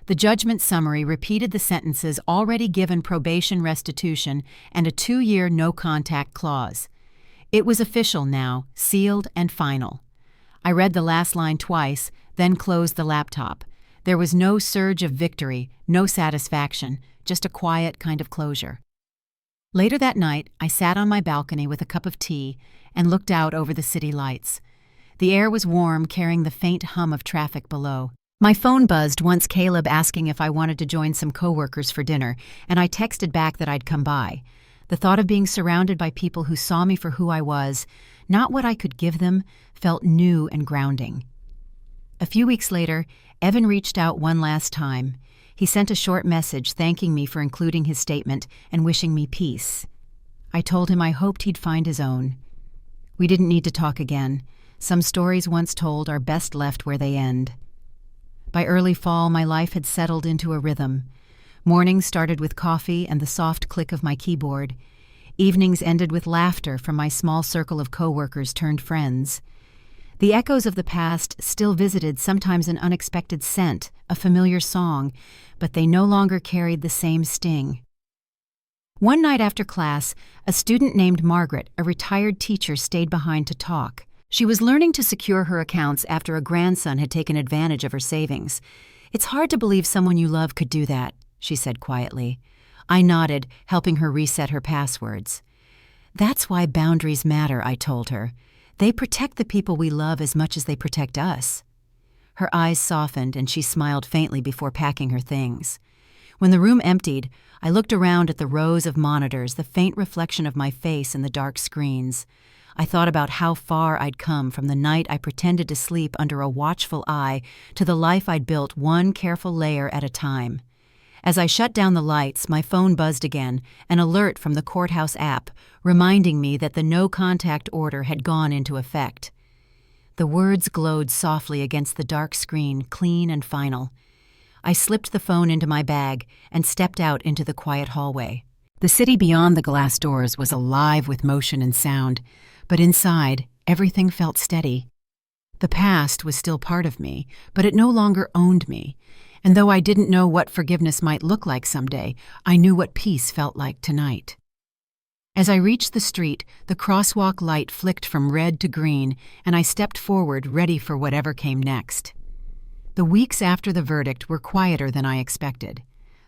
The judgment summary repeated the sentences already given: probation restitution and a 2-year no-contact clause. It was official now, sealed and final. I read the last line twice, then closed the laptop. There was no surge of victory, no satisfaction, just a quiet kind of closure. Later that night, I sat on my balcony with a cup of tea and looked out over the city lights. The air was warm, carrying the faint hum of traffic below. My phone buzzed once, Caleb asking if I wanted to join some coworkers for dinner, and I texted back that I'd come by. The thought of being surrounded by people who saw me for who I was, not what I could give them, felt new and grounding. A few weeks later, Evan reached out one last time. He sent a short message thanking me for including his statement and wishing me peace. I told him I hoped he'd find his own. We didn't need to talk again. Some stories once told are best left where they end. By early fall, my life had settled into a rhythm. Mornings started with coffee and the soft click of my keyboard. Evenings ended with laughter from my small circle of coworkers turned friends. The echoes of the past still visited, sometimes an unexpected scent, a familiar song, but they no longer carried the same sting. One night after class, a student named Margaret, a retired teacher, stayed behind to talk. She was learning to secure her accounts after a grandson had taken advantage of her savings. "It's hard to believe someone you love could do that," she said quietly. I nodded, helping her reset her passwords. "That's why boundaries matter," I told her. "They protect the people we love as much as they protect us." Her eyes softened and she smiled faintly before packing her things. When the room emptied, I looked around at the rows of monitors, the faint reflection of my face in the dark screens. I thought about how far I'd come from the night I pretended to sleep under a watchful eye to the life I'd built one careful layer at a time. As I shut down the lights, my phone buzzed again, an alert from the courthouse app, reminding me that the no-contact order had gone into effect. The words glowed softly against the dark screen, clean and final. I slipped the phone into my bag and stepped out into the quiet hallway. The city beyond the glass doors was alive with motion and sound, but inside, everything felt steady. The past was still part of me, but it no longer owned me. And though I didn't know what forgiveness might look like someday, I knew what peace felt like tonight. As I reached the street, the crosswalk light flicked from red to green, and I stepped forward, ready for whatever came next. The weeks after the verdict were quieter than I expected.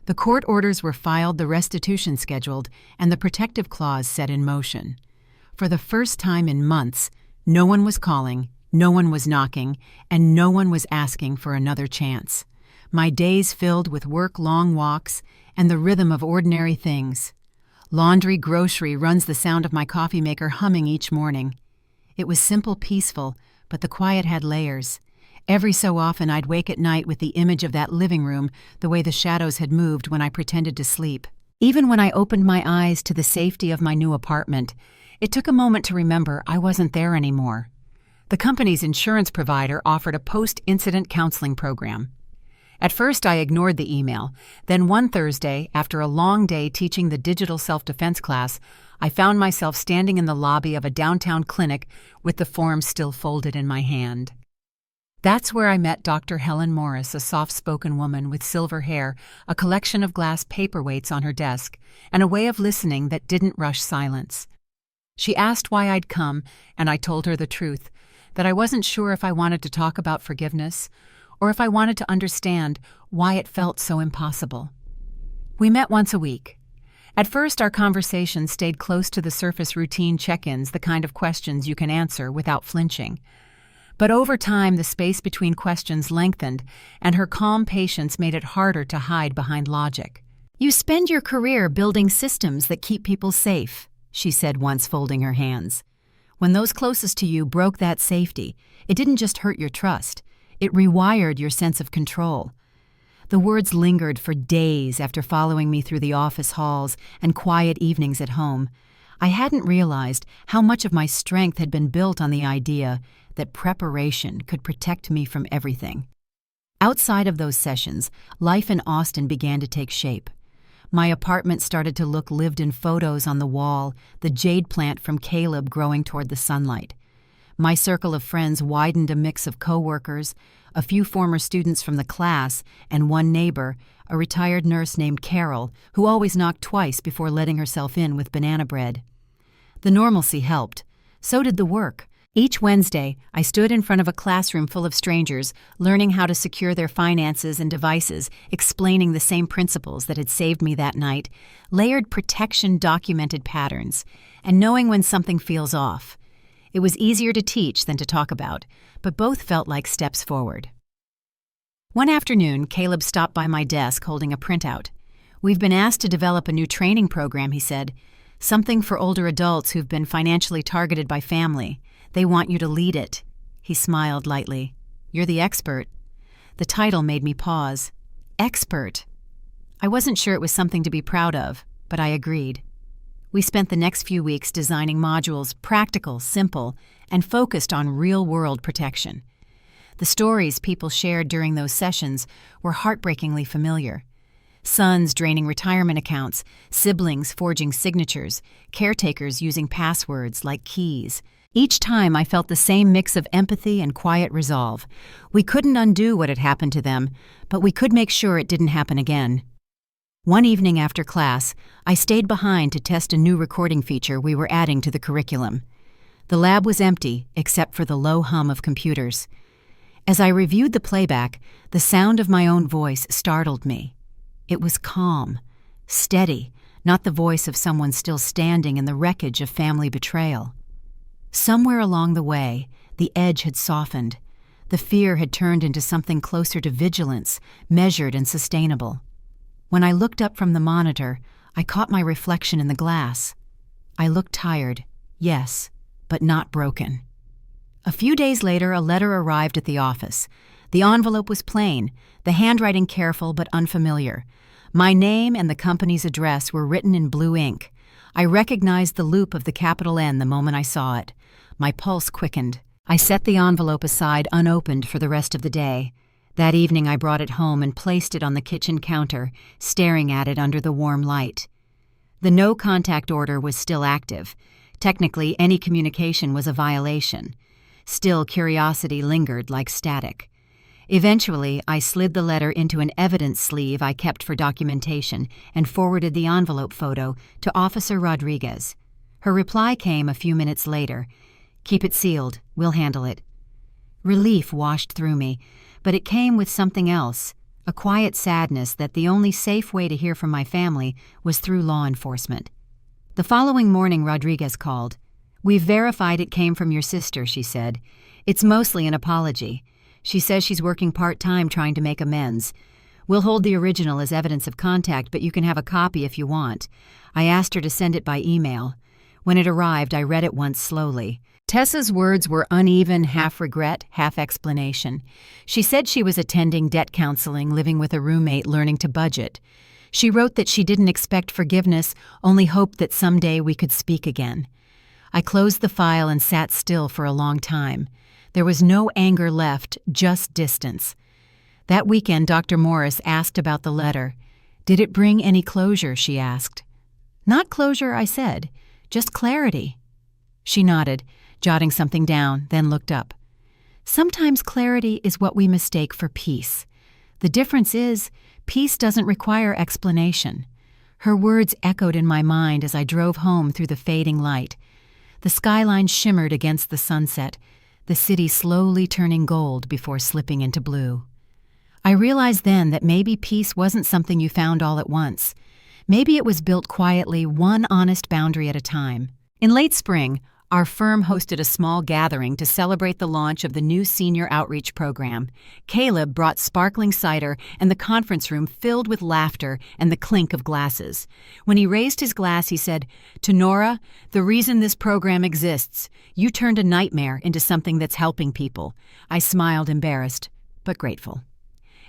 The court orders were filed, the restitution scheduled, and the protective clause set in motion. For the first time in months, no one was calling, no one was knocking, and no one was asking for another chance. My days filled with work, long walks, and the rhythm of ordinary things. Laundry, grocery runs the sound of my coffee maker humming each morning. It was simple, peaceful, but the quiet had layers. Every so often I'd wake at night with the image of that living room, the way the shadows had moved when I pretended to sleep. Even when I opened my eyes to the safety of my new apartment, it took a moment to remember I wasn't there anymore. The company's insurance provider offered a post-incident counseling program. At first, I ignored the email. Then one Thursday, after a long day teaching the digital self-defense class, I found myself standing in the lobby of a downtown clinic with the form still folded in my hand. That's where I met Dr. Helen Morris, a soft-spoken woman with silver hair, a collection of glass paperweights on her desk, and a way of listening that didn't rush silence. She asked why I'd come, and I told her the truth, that I wasn't sure if I wanted to talk about forgiveness, or if I wanted to understand why it felt so impossible. We met once a week. At first, our conversation stayed close to the surface routine check-ins, the kind of questions you can answer without flinching. But over time, the space between questions lengthened, and her calm patience made it harder to hide behind logic. "You spend your career building systems that keep people safe," she said once, folding her hands. "When those closest to you broke that safety, it didn't just hurt your trust. It rewired your sense of control." The words lingered for days after following me through the office halls and quiet evenings at home. I hadn't realized how much of my strength had been built on the idea that preparation could protect me from everything. Outside of those sessions, life in Austin began to take shape. My apartment started to look lived in photos on the wall, the jade plant from Caleb growing toward the sunlight. My circle of friends widened, a mix of coworkers, a few former students from the class, and one neighbor, a retired nurse named Carol, who always knocked twice before letting herself in with banana bread. The normalcy helped. So did the work. Each Wednesday, I stood in front of a classroom full of strangers, learning how to secure their finances and devices, explaining the same principles that had saved me that night, layered protection documented patterns, and knowing when something feels off. It was easier to teach than to talk about, but both felt like steps forward. One afternoon, Caleb stopped by my desk holding a printout. "We've been asked to develop a new training program," he said. "Something for older adults who've been financially targeted by family. They want you to lead it." He smiled lightly. "You're the expert." The title made me pause. Expert. I wasn't sure it was something to be proud of, but I agreed. We spent the next few weeks designing modules, practical, simple, and focused on real-world protection. The stories people shared during those sessions were heartbreakingly familiar. Sons draining retirement accounts, siblings forging signatures, caretakers using passwords like keys. Each time I felt the same mix of empathy and quiet resolve. We couldn't undo what had happened to them, but we could make sure it didn't happen again. One evening after class, I stayed behind to test a new recording feature we were adding to the curriculum. The lab was empty, except for the low hum of computers. As I reviewed the playback, the sound of my own voice startled me. It was calm, steady, not the voice of someone still standing in the wreckage of family betrayal. Somewhere along the way, the edge had softened. The fear had turned into something closer to vigilance, measured and sustainable. When I looked up from the monitor, I caught my reflection in the glass. I looked tired, yes, but not broken. A few days later, a letter arrived at the office. The envelope was plain, the handwriting careful but unfamiliar. My name and the company's address were written in blue ink. I recognized the loop of the capital N the moment I saw it. My pulse quickened. I set the envelope aside unopened for the rest of the day. That evening I brought it home and placed it on the kitchen counter, staring at it under the warm light. The no-contact order was still active. Technically, any communication was a violation. Still, curiosity lingered like static. Eventually, I slid the letter into an evidence sleeve I kept for documentation and forwarded the envelope photo to Officer Rodriguez. Her reply came a few minutes later. "Keep it sealed. We'll handle it." Relief washed through me, but it came with something else, a quiet sadness that the only safe way to hear from my family was through law enforcement. The following morning, Rodriguez called. "We've verified it came from your sister," she said. "It's mostly an apology. She says she's working part-time trying to make amends. We'll hold the original as evidence of contact, but you can have a copy if you want. I asked her to send it by email. When it arrived, I read it once slowly." Tessa's words were uneven, half regret, half explanation. She said she was attending debt counseling, living with a roommate, learning to budget. She wrote that she didn't expect forgiveness, only hoped that someday we could speak again. I closed the file and sat still for a long time. There was no anger left, just distance. That weekend, Dr. Morris asked about the letter. "Did it bring any closure?" she asked. "Not closure," I said, "just clarity." She nodded, jotting something down, then looked up. "Sometimes clarity is what we mistake for peace. The difference is, peace doesn't require explanation." Her words echoed in my mind as I drove home through the fading light. The skyline shimmered against the sunset, the city slowly turning gold before slipping into blue. I realized then that maybe peace wasn't something you found all at once. Maybe it was built quietly, one honest boundary at a time. In late spring, our firm hosted a small gathering to celebrate the launch of the new senior outreach program. Caleb brought sparkling cider, and the conference room filled with laughter and the clink of glasses. When he raised his glass, he said, "To Nora, the reason this program exists. You turned a nightmare into something that's helping people." I smiled, embarrassed, but grateful.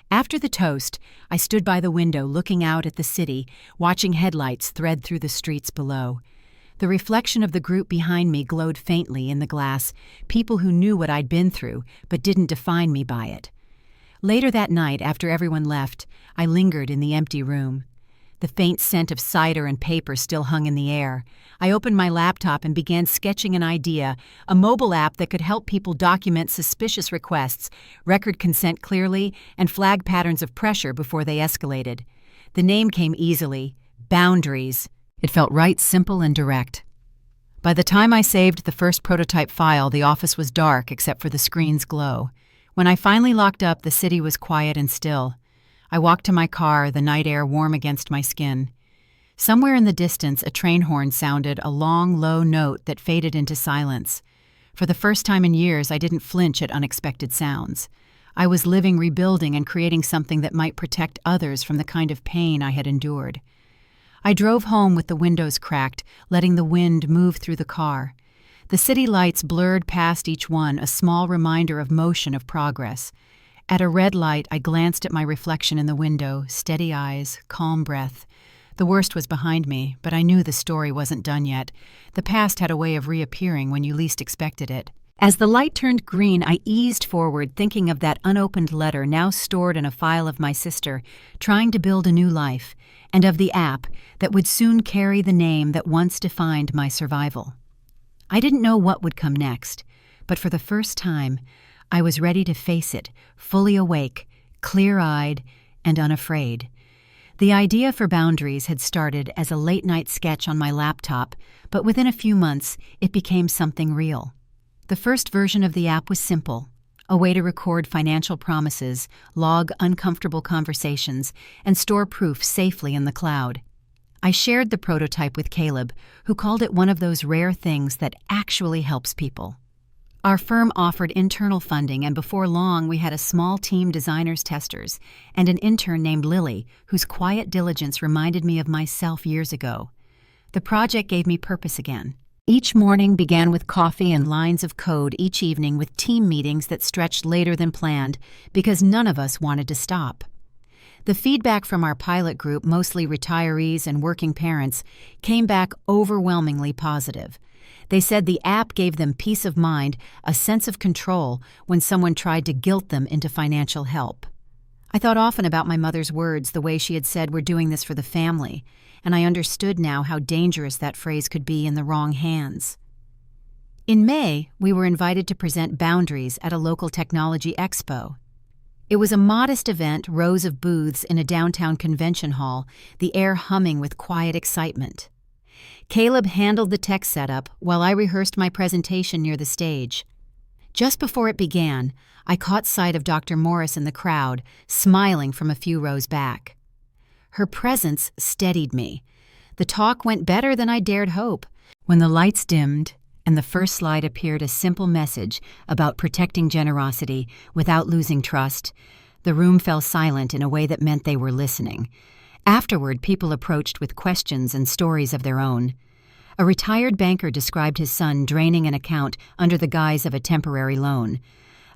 After the toast, I stood by the window looking out at the city, watching headlights thread through the streets below. The reflection of the group behind me glowed faintly in the glass, people who knew what I'd been through but didn't define me by it. Later that night, after everyone left, I lingered in the empty room. The faint scent of cider and paper still hung in the air. I opened my laptop and began sketching an idea, a mobile app that could help people document suspicious requests, record consent clearly, and flag patterns of pressure before they escalated. The name came easily: Boundaries. It felt right, simple, and direct. By the time I saved the first prototype file, the office was dark except for the screen's glow. When I finally locked up, the city was quiet and still. I walked to my car, the night air warm against my skin. Somewhere in the distance, a train horn sounded, a long, low note that faded into silence. For the first time in years, I didn't flinch at unexpected sounds. I was living, rebuilding, and creating something that might protect others from the kind of pain I had endured. I drove home with the windows cracked, letting the wind move through the car. The city lights blurred past each one, a small reminder of motion, of progress. At a red light, I glanced at my reflection in the window, steady eyes, calm breath. The worst was behind me, but I knew the story wasn't done yet. The past had a way of reappearing when you least expected it. As the light turned green, I eased forward, thinking of that unopened letter now stored in a file of my sister, trying to build a new life, and of the app that would soon carry the name that once defined my survival. I didn't know what would come next, but for the first time, I was ready to face it, fully awake, clear-eyed, and unafraid. The idea for Boundaries had started as a late-night sketch on my laptop, but within a few months, it became something real. The first version of the app was simple: a way to record financial promises, log uncomfortable conversations, and store proof safely in the cloud. I shared the prototype with Caleb, who called it one of those rare things that actually helps people. Our firm offered internal funding, and before long we had a small team designers-testers and an intern named Lily, whose quiet diligence reminded me of myself years ago. The project gave me purpose again. Each morning began with coffee and lines of code, each evening with team meetings that stretched later than planned because none of us wanted to stop. The feedback from our pilot group, mostly retirees and working parents, came back overwhelmingly positive. They said the app gave them peace of mind, a sense of control when someone tried to guilt them into financial help. I thought often about my mother's words, the way she had said, "We're doing this for the family," and I understood now how dangerous that phrase could be in the wrong hands. In May, we were invited to present Boundaries at a local technology expo. It was a modest event, rows of booths in a downtown convention hall, the air humming with quiet excitement. Caleb handled the tech setup while I rehearsed my presentation near the stage. Just before it began, I caught sight of Dr. Morris in the crowd, smiling from a few rows back. Her presence steadied me. The talk went better than I dared hope. When the lights dimmed and the first slide appeared, a simple message about protecting generosity without losing trust, the room fell silent in a way that meant they were listening. Afterward, people approached with questions and stories of their own. A retired banker described his son draining an account under the guise of a temporary loan.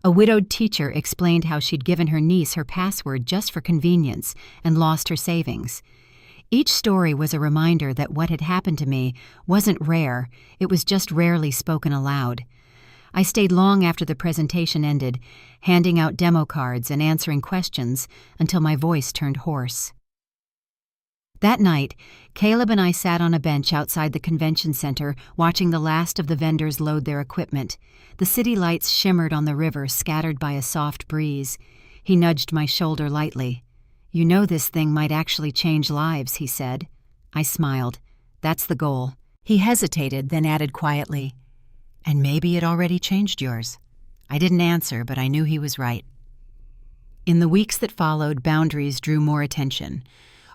A widowed teacher explained how she'd given her niece her password just for convenience and lost her savings. Each story was a reminder that what had happened to me wasn't rare, it was just rarely spoken aloud. I stayed long after the presentation ended, handing out demo cards and answering questions until my voice turned hoarse. That night, Caleb and I sat on a bench outside the convention center, watching the last of the vendors load their equipment. The city lights shimmered on the river, scattered by a soft breeze. He nudged my shoulder lightly. "You know this thing might actually change lives," he said. I smiled. "That's the goal." He hesitated, then added quietly, "And maybe it already changed yours." I didn't answer, but I knew he was right. In the weeks that followed, Boundaries drew more attention.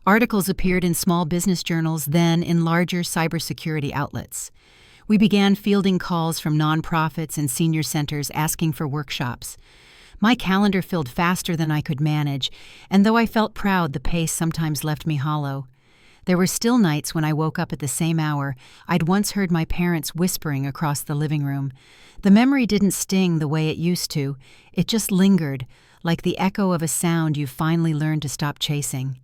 Articles appeared in small business journals, then in larger cybersecurity outlets. We began fielding calls from nonprofits and senior centers asking for workshops. My calendar filled faster than I could manage, and though I felt proud, the pace sometimes left me hollow. There were still nights when I woke up at the same hour I'd once heard my parents whispering across the living room. The memory didn't sting the way it used to. It just lingered, like the echo of a sound you finally learned to stop chasing.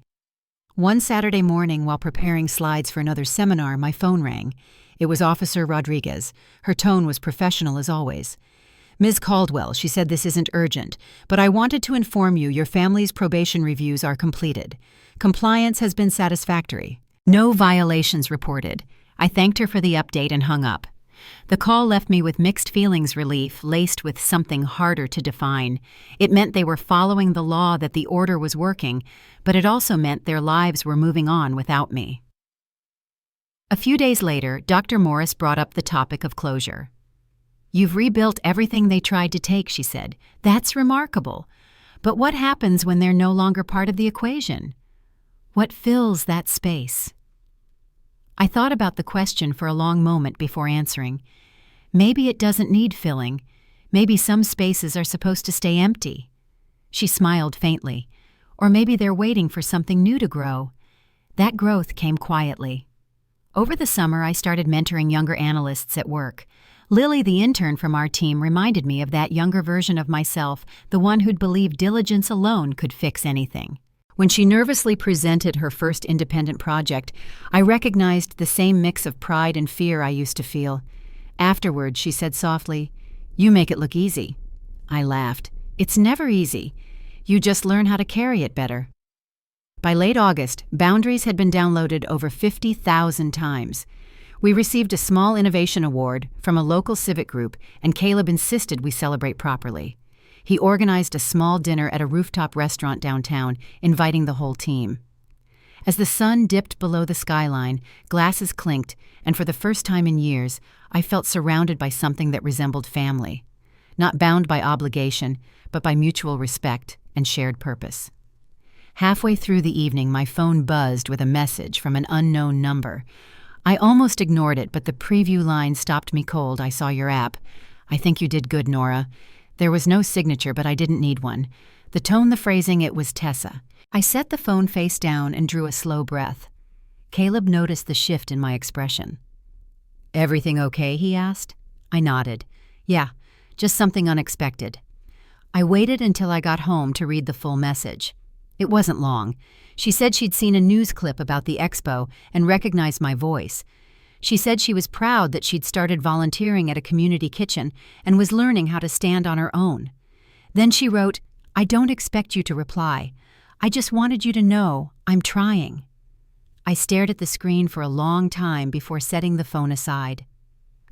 One Saturday morning, while preparing slides for another seminar, my phone rang. It was Officer Rodriguez. Her tone was professional as always. "Ms. Caldwell," she said, "this isn't urgent, but I wanted to inform you your family's probation reviews are completed. Compliance has been satisfactory. No violations reported." I thanked her for the update and hung up. The call left me with mixed feelings, relief laced with something harder to define. It meant they were following the law, that the order was working, but it also meant their lives were moving on without me. A few days later, Dr. Morris brought up the topic of closure. "You've rebuilt everything they tried to take," she said. "That's remarkable. But what happens when they're no longer part of the equation? What fills that space?" I thought about the question for a long moment before answering. Maybe it doesn't need filling. Maybe some spaces are supposed to stay empty. She smiled faintly. Or maybe they're waiting for something new to grow. That growth came quietly. Over the summer, I started mentoring younger analysts at work. Lily, the intern from our team, reminded me of that younger version of myself, the one who'd believed diligence alone could fix anything. When she nervously presented her first independent project, I recognized the same mix of pride and fear I used to feel. Afterward, she said softly, "You make it look easy." I laughed. "It's never easy. You just learn how to carry it better." By late August, Boundaries had been downloaded over 50,000 times. We received a small innovation award from a local civic group, and Caleb insisted we celebrate properly. He organized a small dinner at a rooftop restaurant downtown, inviting the whole team. As the sun dipped below the skyline, glasses clinked, and for the first time in years, I felt surrounded by something that resembled family. Not bound by obligation, but by mutual respect and shared purpose. Halfway through the evening, my phone buzzed with a message from an unknown number. I almost ignored it, but the preview line stopped me cold. "I saw your app. I think you did good, Nora." There was no signature, but I didn't need one. The tone, the phrasing, it was Tessa. I set the phone face down and drew a slow breath. Caleb noticed the shift in my expression. "Everything okay?" he asked. I nodded. "Yeah, just something unexpected." I waited until I got home to read the full message. It wasn't long. She said she'd seen a news clip about the expo and recognized my voice. She said she was proud that she'd started volunteering at a community kitchen and was learning how to stand on her own. Then she wrote, "I don't expect you to reply. I just wanted you to know I'm trying." I stared at the screen for a long time before setting the phone aside.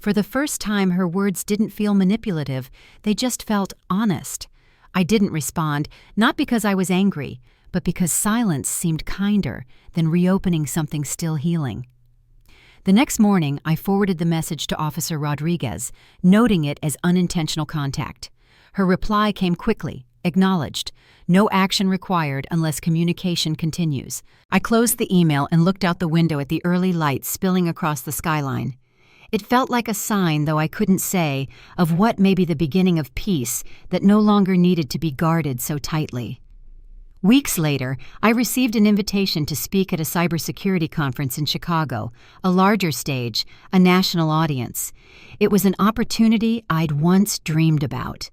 For the first time, her words didn't feel manipulative, they just felt honest. I didn't respond, not because I was angry, but because silence seemed kinder than reopening something still healing. The next morning, I forwarded the message to Officer Rodriguez, noting it as unintentional contact. Her reply came quickly, acknowledged. No action required unless communication continues. I closed the email and looked out the window at the early light spilling across the skyline. It felt like a sign, though I couldn't say, of what may be the beginning of peace that no longer needed to be guarded so tightly. Weeks later, I received an invitation to speak at a cybersecurity conference in Chicago, a larger stage, a national audience. It was an opportunity I'd once dreamed about.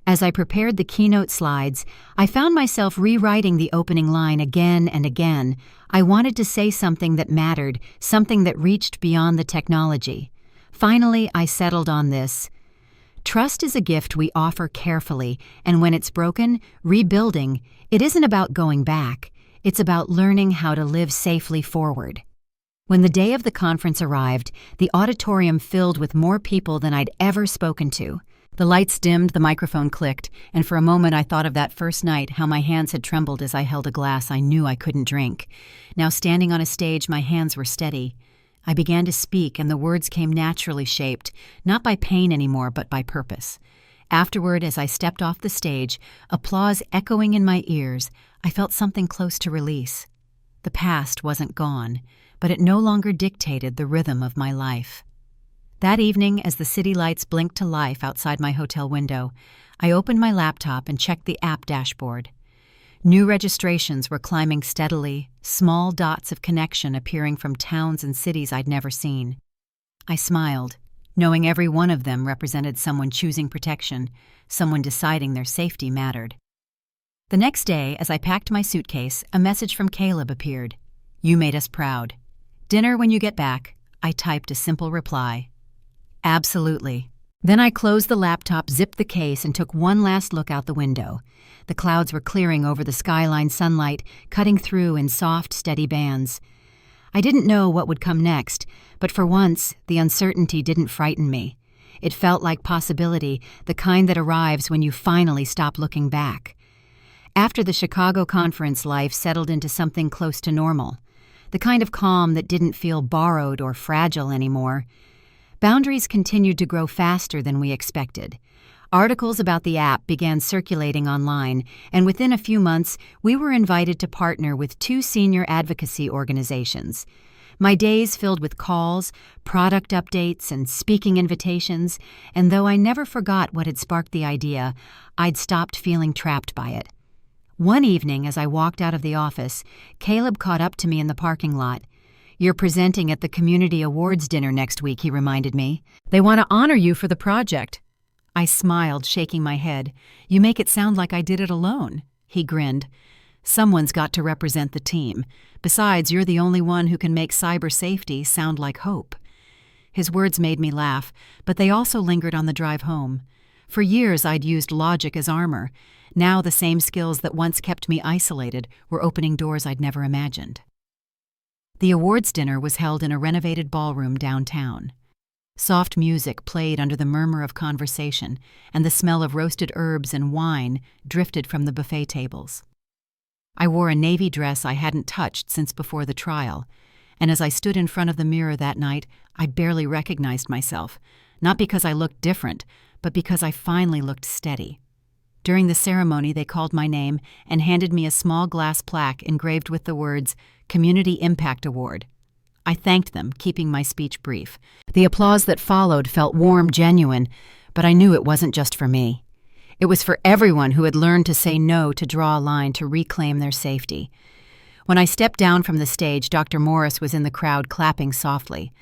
As I prepared the keynote slides, I found myself rewriting the opening line again and again. I wanted to say something that mattered, something that reached beyond the technology. Finally, I settled on this. Trust is a gift we offer carefully, and when it's broken, rebuilding, it isn't about going back. It's about learning how to live safely forward. When the day of the conference arrived, the auditorium filled with more people than I'd ever spoken to. The lights dimmed, the microphone clicked, and for a moment I thought of that first night, how my hands had trembled as I held a glass I knew I couldn't drink. Now standing on a stage, my hands were steady. I began to speak, and the words came naturally shaped, not by pain anymore, but by purpose. Afterward, as I stepped off the stage, applause echoing in my ears, I felt something close to release. The past wasn't gone, but it no longer dictated the rhythm of my life. That evening, as the city lights blinked to life outside my hotel window, I opened my laptop and checked the app dashboard. New registrations were climbing steadily, small dots of connection appearing from towns and cities I'd never seen. I smiled, knowing every one of them represented someone choosing protection, someone deciding their safety mattered. The next day, as I packed my suitcase, a message from Caleb appeared. "You made us proud. Dinner when you get back." I typed a simple reply. "Absolutely." Then I closed the laptop, zipped the case, and took one last look out the window. The clouds were clearing over the skyline, sunlight cutting through in soft, steady bands. I didn't know what would come next, but for once, the uncertainty didn't frighten me. It felt like possibility, the kind that arrives when you finally stop looking back. After the Chicago conference, life settled into something close to normal, the kind of calm that didn't feel borrowed or fragile anymore. Boundaries continued to grow faster than we expected. Articles about the app began circulating online, and within a few months, we were invited to partner with 2 senior advocacy organizations. My days filled with calls, product updates, and speaking invitations, and though I never forgot what had sparked the idea, I'd stopped feeling trapped by it. One evening, as I walked out of the office, Caleb caught up to me in the parking lot. "You're presenting at the Community Awards dinner next week," he reminded me. "They want to honor you for the project." I smiled, shaking my head. "You make it sound like I did it alone." He grinned. "Someone's got to represent the team. Besides, you're the only one who can make cyber safety sound like hope." His words made me laugh, but they also lingered on the drive home. For years I'd used logic as armor. Now the same skills that once kept me isolated were opening doors I'd never imagined. The awards dinner was held in a renovated ballroom downtown. Soft music played under the murmur of conversation, and the smell of roasted herbs and wine drifted from the buffet tables. I wore a navy dress I hadn't touched since before the trial, and as I stood in front of the mirror that night, I barely recognized myself, not because I looked different, but because I finally looked steady. During the ceremony, they called my name and handed me a small glass plaque engraved with the words, "Community Impact Award." I thanked them, keeping my speech brief. The applause that followed felt warm, genuine, but I knew it wasn't just for me. It was for everyone who had learned to say no, to draw a line, to reclaim their safety. When I stepped down from the stage, Dr. Morris was in the crowd clapping softly.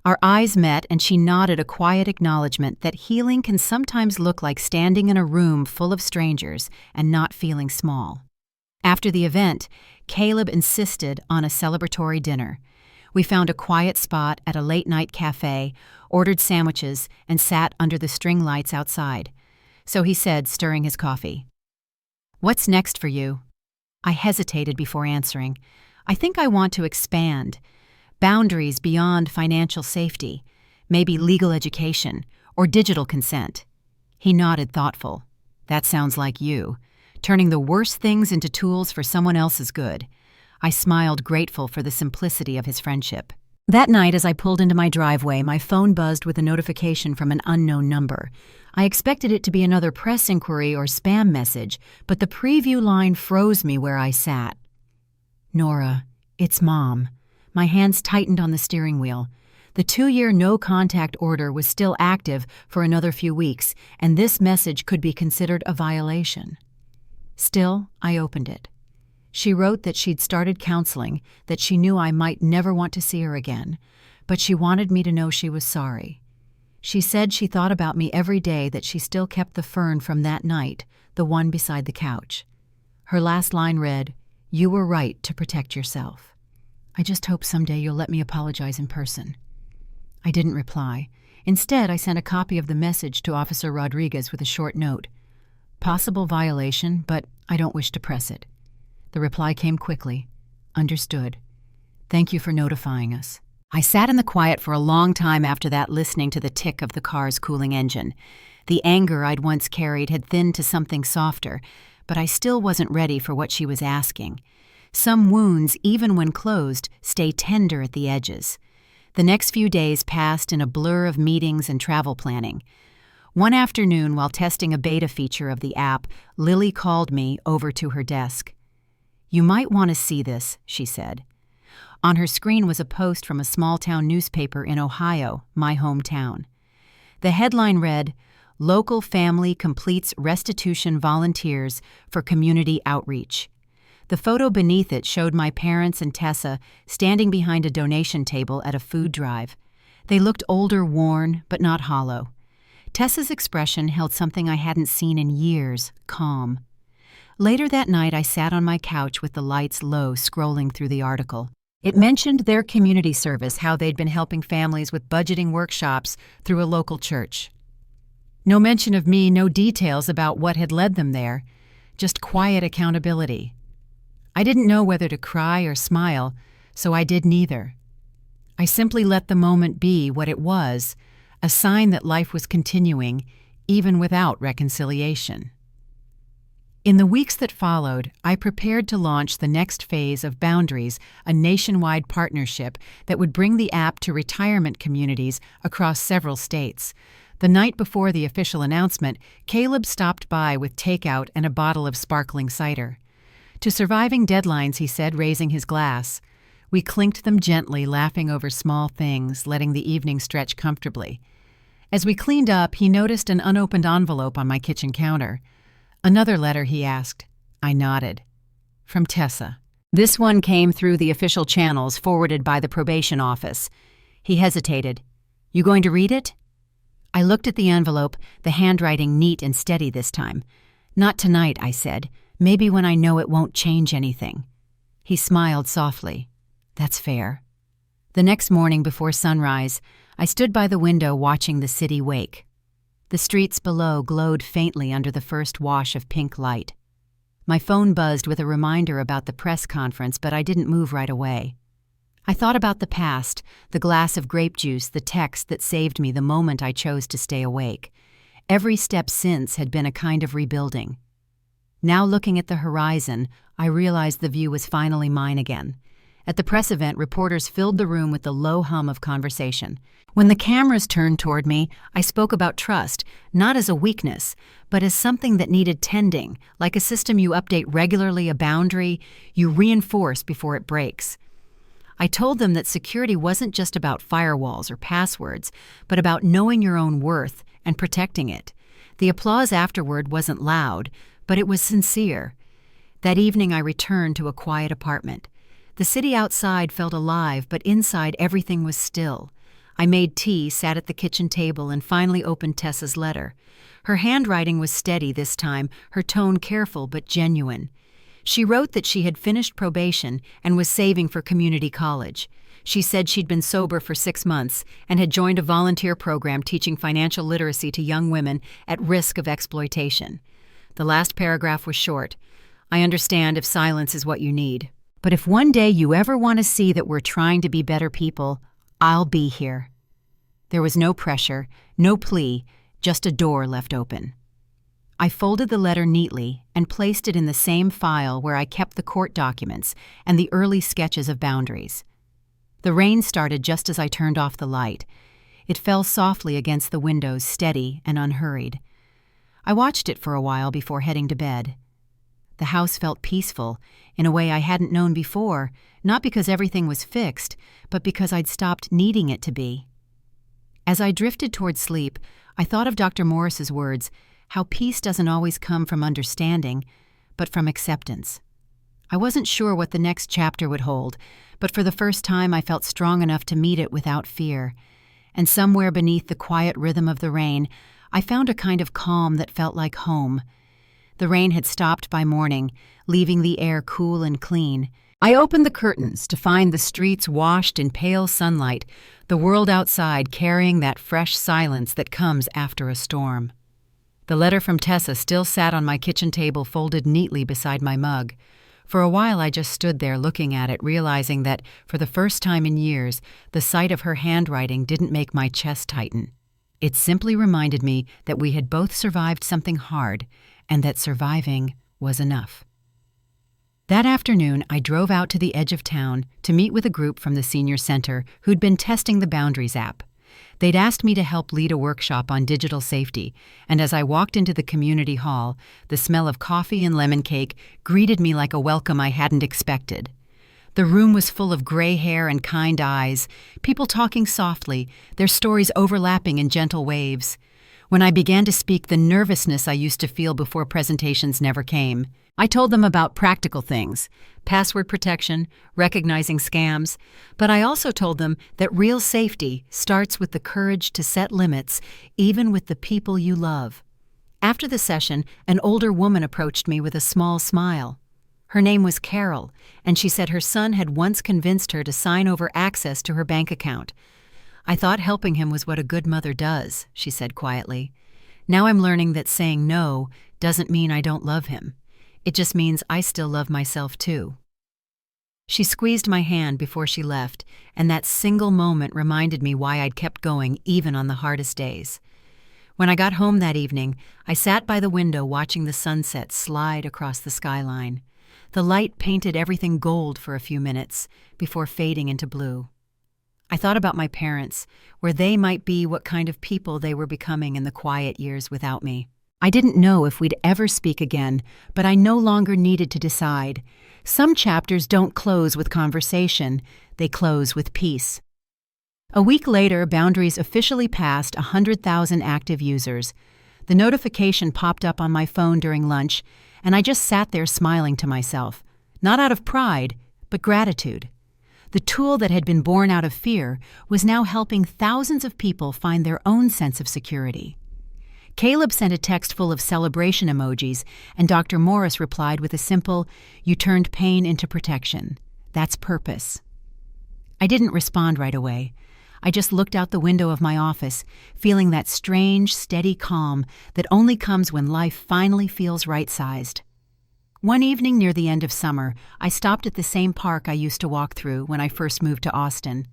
Our eyes met, and she nodded a quiet acknowledgement that healing can sometimes look like standing in a room full of strangers and not feeling small. After the event, Caleb insisted on a celebratory dinner. We found a quiet spot at a late-night cafe, ordered sandwiches, and sat under the string lights outside. So he said, stirring his coffee, "What's next for you?" I hesitated before answering. I think I want to expand. Boundaries beyond financial safety, maybe legal education, or digital consent. He nodded thoughtful. That sounds like you, turning the worst things into tools for someone else's good. I smiled, grateful for the simplicity of his friendship. That night, as I pulled into my driveway, my phone buzzed with a notification from an unknown number. I expected it to be another press inquiry or spam message, but the preview line froze me where I sat. Nora, it's Mom. My hands tightened on the steering wheel. The 2-year no-contact order was still active for another few weeks, and this message could be considered a violation. Still, I opened it. She wrote that she'd started counseling, that she knew I might never want to see her again, but she wanted me to know she was sorry. She said she thought about me every day, that she still kept the fern from that night, the one beside the couch. Her last line read, "You were right to protect yourself. I just hope someday you'll let me apologize in person." I didn't reply. Instead, I sent a copy of the message to Officer Rodriguez with a short note. Possible violation, but I don't wish to press it. The reply came quickly. Understood. Thank you for notifying us. I sat in the quiet for a long time after that, listening to the tick of the car's cooling engine. The anger I'd once carried had thinned to something softer, but I still wasn't ready for what she was asking. Some wounds, even when closed, stay tender at the edges. The next few days passed in a blur of meetings and travel planning. One afternoon, while testing a beta feature of the app, Lily called me over to her desk. "You might want to see this," she said. On her screen was a post from a small-town newspaper in Ohio, my hometown. The headline read, "Local Family Completes Restitution Volunteers for Community Outreach." The photo beneath it showed my parents and Tessa standing behind a donation table at a food drive. They looked older, worn, but not hollow. Tessa's expression held something I hadn't seen in years, calm. Later that night, I sat on my couch with the lights low, scrolling through the article. It mentioned their community service, how they'd been helping families with budgeting workshops through a local church. No mention of me, no details about what had led them there, just quiet accountability. I didn't know whether to cry or smile, so I did neither. I simply let the moment be what it was, a sign that life was continuing, even without reconciliation. In the weeks that followed, I prepared to launch the next phase of Boundaries, a nationwide partnership that would bring the app to retirement communities across several states. The night before the official announcement, Caleb stopped by with takeout and a bottle of sparkling cider. "To surviving deadlines," he said, raising his glass. We clinked them gently, laughing over small things, letting the evening stretch comfortably. As we cleaned up, he noticed an unopened envelope on my kitchen counter. "Another letter?" he asked. I nodded. "From Tessa. This one came through the official channels, forwarded by the probation office." He hesitated. "You going to read it?" I looked at the envelope, the handwriting neat and steady this time. "Not tonight," I said. "Maybe when I know it won't change anything." He smiled softly. "That's fair." The next morning before sunrise, I stood by the window watching the city wake. The streets below glowed faintly under the first wash of pink light. My phone buzzed with a reminder about the press conference, but I didn't move right away. I thought about the past, the glass of grape juice, the text that saved me the moment I chose to stay awake. Every step since had been a kind of rebuilding. Now, looking at the horizon, I realized the view was finally mine again. At the press event, reporters filled the room with the low hum of conversation. When the cameras turned toward me, I spoke about trust, not as a weakness, but as something that needed tending, like a system you update regularly, a boundary you reinforce before it breaks. I told them that security wasn't just about firewalls or passwords, but about knowing your own worth and protecting it. The applause afterward wasn't loud, but it was sincere. That evening, I returned to a quiet apartment. The city outside felt alive, but inside everything was still. I made tea, sat at the kitchen table, and finally opened Tessa's letter. Her handwriting was steady this time, her tone careful but genuine. She wrote that she had finished probation and was saving for community college. She said she'd been sober for 6 months and had joined a volunteer program teaching financial literacy to young women at risk of exploitation. The last paragraph was short. I understand if silence is what you need. But if one day you ever want to see that we're trying to be better people, I'll be here." There was no pressure, no plea, just a door left open. I folded the letter neatly and placed it in the same file where I kept the court documents and the early sketches of boundaries. The rain started just as I turned off the light. It fell softly against the windows, steady and unhurried. I watched it for a while before heading to bed. The house felt peaceful, in a way I hadn't known before, not because everything was fixed, but because I'd stopped needing it to be. As I drifted toward sleep, I thought of Dr. Morris's words, how peace doesn't always come from understanding, but from acceptance. I wasn't sure what the next chapter would hold, but for the first time I felt strong enough to meet it without fear. And somewhere beneath the quiet rhythm of the rain, I found a kind of calm that felt like home. The rain had stopped by morning, leaving the air cool and clean. I opened the curtains to find the streets washed in pale sunlight, the world outside carrying that fresh silence that comes after a storm. The letter from Tessa still sat on my kitchen table folded neatly beside my mug. For a while I just stood there looking at it, realizing that, for the first time in years, the sight of her handwriting didn't make my chest tighten. It simply reminded me that we had both survived something hard, and that surviving was enough. That afternoon, I drove out to the edge of town to meet with a group from the senior center who'd been testing the Boundaries app. They'd asked me to help lead a workshop on digital safety, and as I walked into the community hall, the smell of coffee and lemon cake greeted me like a welcome I hadn't expected. The room was full of gray hair and kind eyes, people talking softly, their stories overlapping in gentle waves. When I began to speak, the nervousness I used to feel before presentations never came. I told them about practical things, password protection, recognizing scams, but I also told them that real safety starts with the courage to set limits, even with the people you love. After the session, an older woman approached me with a small smile. Her name was Carol, and she said her son had once convinced her to sign over access to her bank account. "I thought helping him was what a good mother does," she said quietly. "Now I'm learning that saying no doesn't mean I don't love him. It just means I still love myself too." She squeezed my hand before she left, and that single moment reminded me why I'd kept going even on the hardest days. When I got home that evening, I sat by the window watching the sunset slide across the skyline. The light painted everything gold for a few minutes before fading into blue. I thought about my parents, where they might be, what kind of people they were becoming in the quiet years without me. I didn't know if we'd ever speak again, but I no longer needed to decide. Some chapters don't close with conversation, they close with peace. A week later, Boundaries officially passed 100,000 active users. The notification popped up on my phone during lunch, and I just sat there smiling to myself, not out of pride, but gratitude. The tool that had been born out of fear was now helping thousands of people find their own sense of security. Caleb sent a text full of celebration emojis, and Dr. Morris replied with a simple, "You turned pain into protection. That's purpose." I didn't respond right away. I just looked out the window of my office, feeling that strange, steady calm that only comes when life finally feels right-sized. One evening near the end of summer, I stopped at the same park I used to walk through when I first moved to Austin.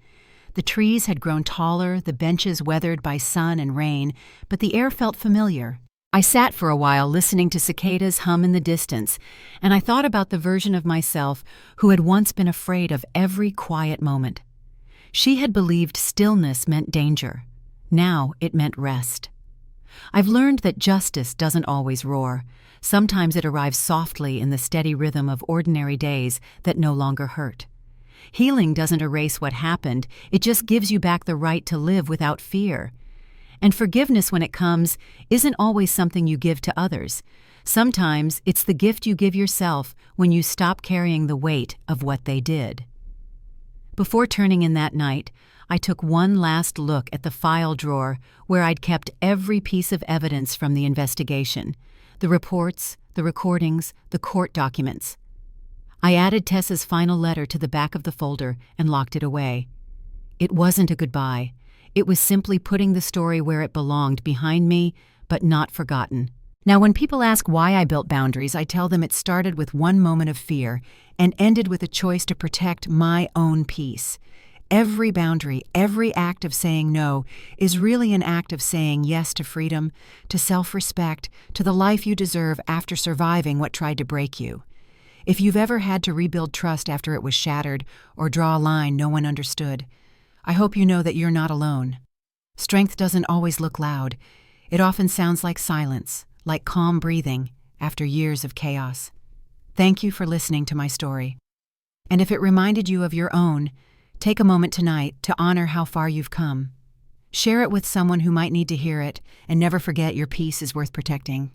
The trees had grown taller, the benches weathered by sun and rain, but the air felt familiar. I sat for a while listening to cicadas hum in the distance, and I thought about the version of myself who had once been afraid of every quiet moment. She had believed stillness meant danger. Now it meant rest. I've learned that justice doesn't always roar. Sometimes it arrives softly in the steady rhythm of ordinary days that no longer hurt. Healing doesn't erase what happened, it just gives you back the right to live without fear. And forgiveness, when it comes, isn't always something you give to others. Sometimes it's the gift you give yourself when you stop carrying the weight of what they did. Before turning in that night, I took one last look at the file drawer where I'd kept every piece of evidence from the investigation, the reports, the recordings, the court documents. I added Tessa's final letter to the back of the folder and locked it away. It wasn't a goodbye. It was simply putting the story where it belonged, behind me, but not forgotten. Now, when people ask why I built boundaries, I tell them it started with one moment of fear and ended with a choice to protect my own peace. Every boundary, every act of saying no is really an act of saying yes to freedom, to self-respect, to the life you deserve after surviving what tried to break you. If you've ever had to rebuild trust after it was shattered or draw a line no one understood, I hope you know that you're not alone. Strength doesn't always look loud. It often sounds like silence, like calm breathing after years of chaos. Thank you for listening to my story. And if it reminded you of your own, take a moment tonight to honor how far you've come. Share it with someone who might need to hear it, and never forget your peace is worth protecting.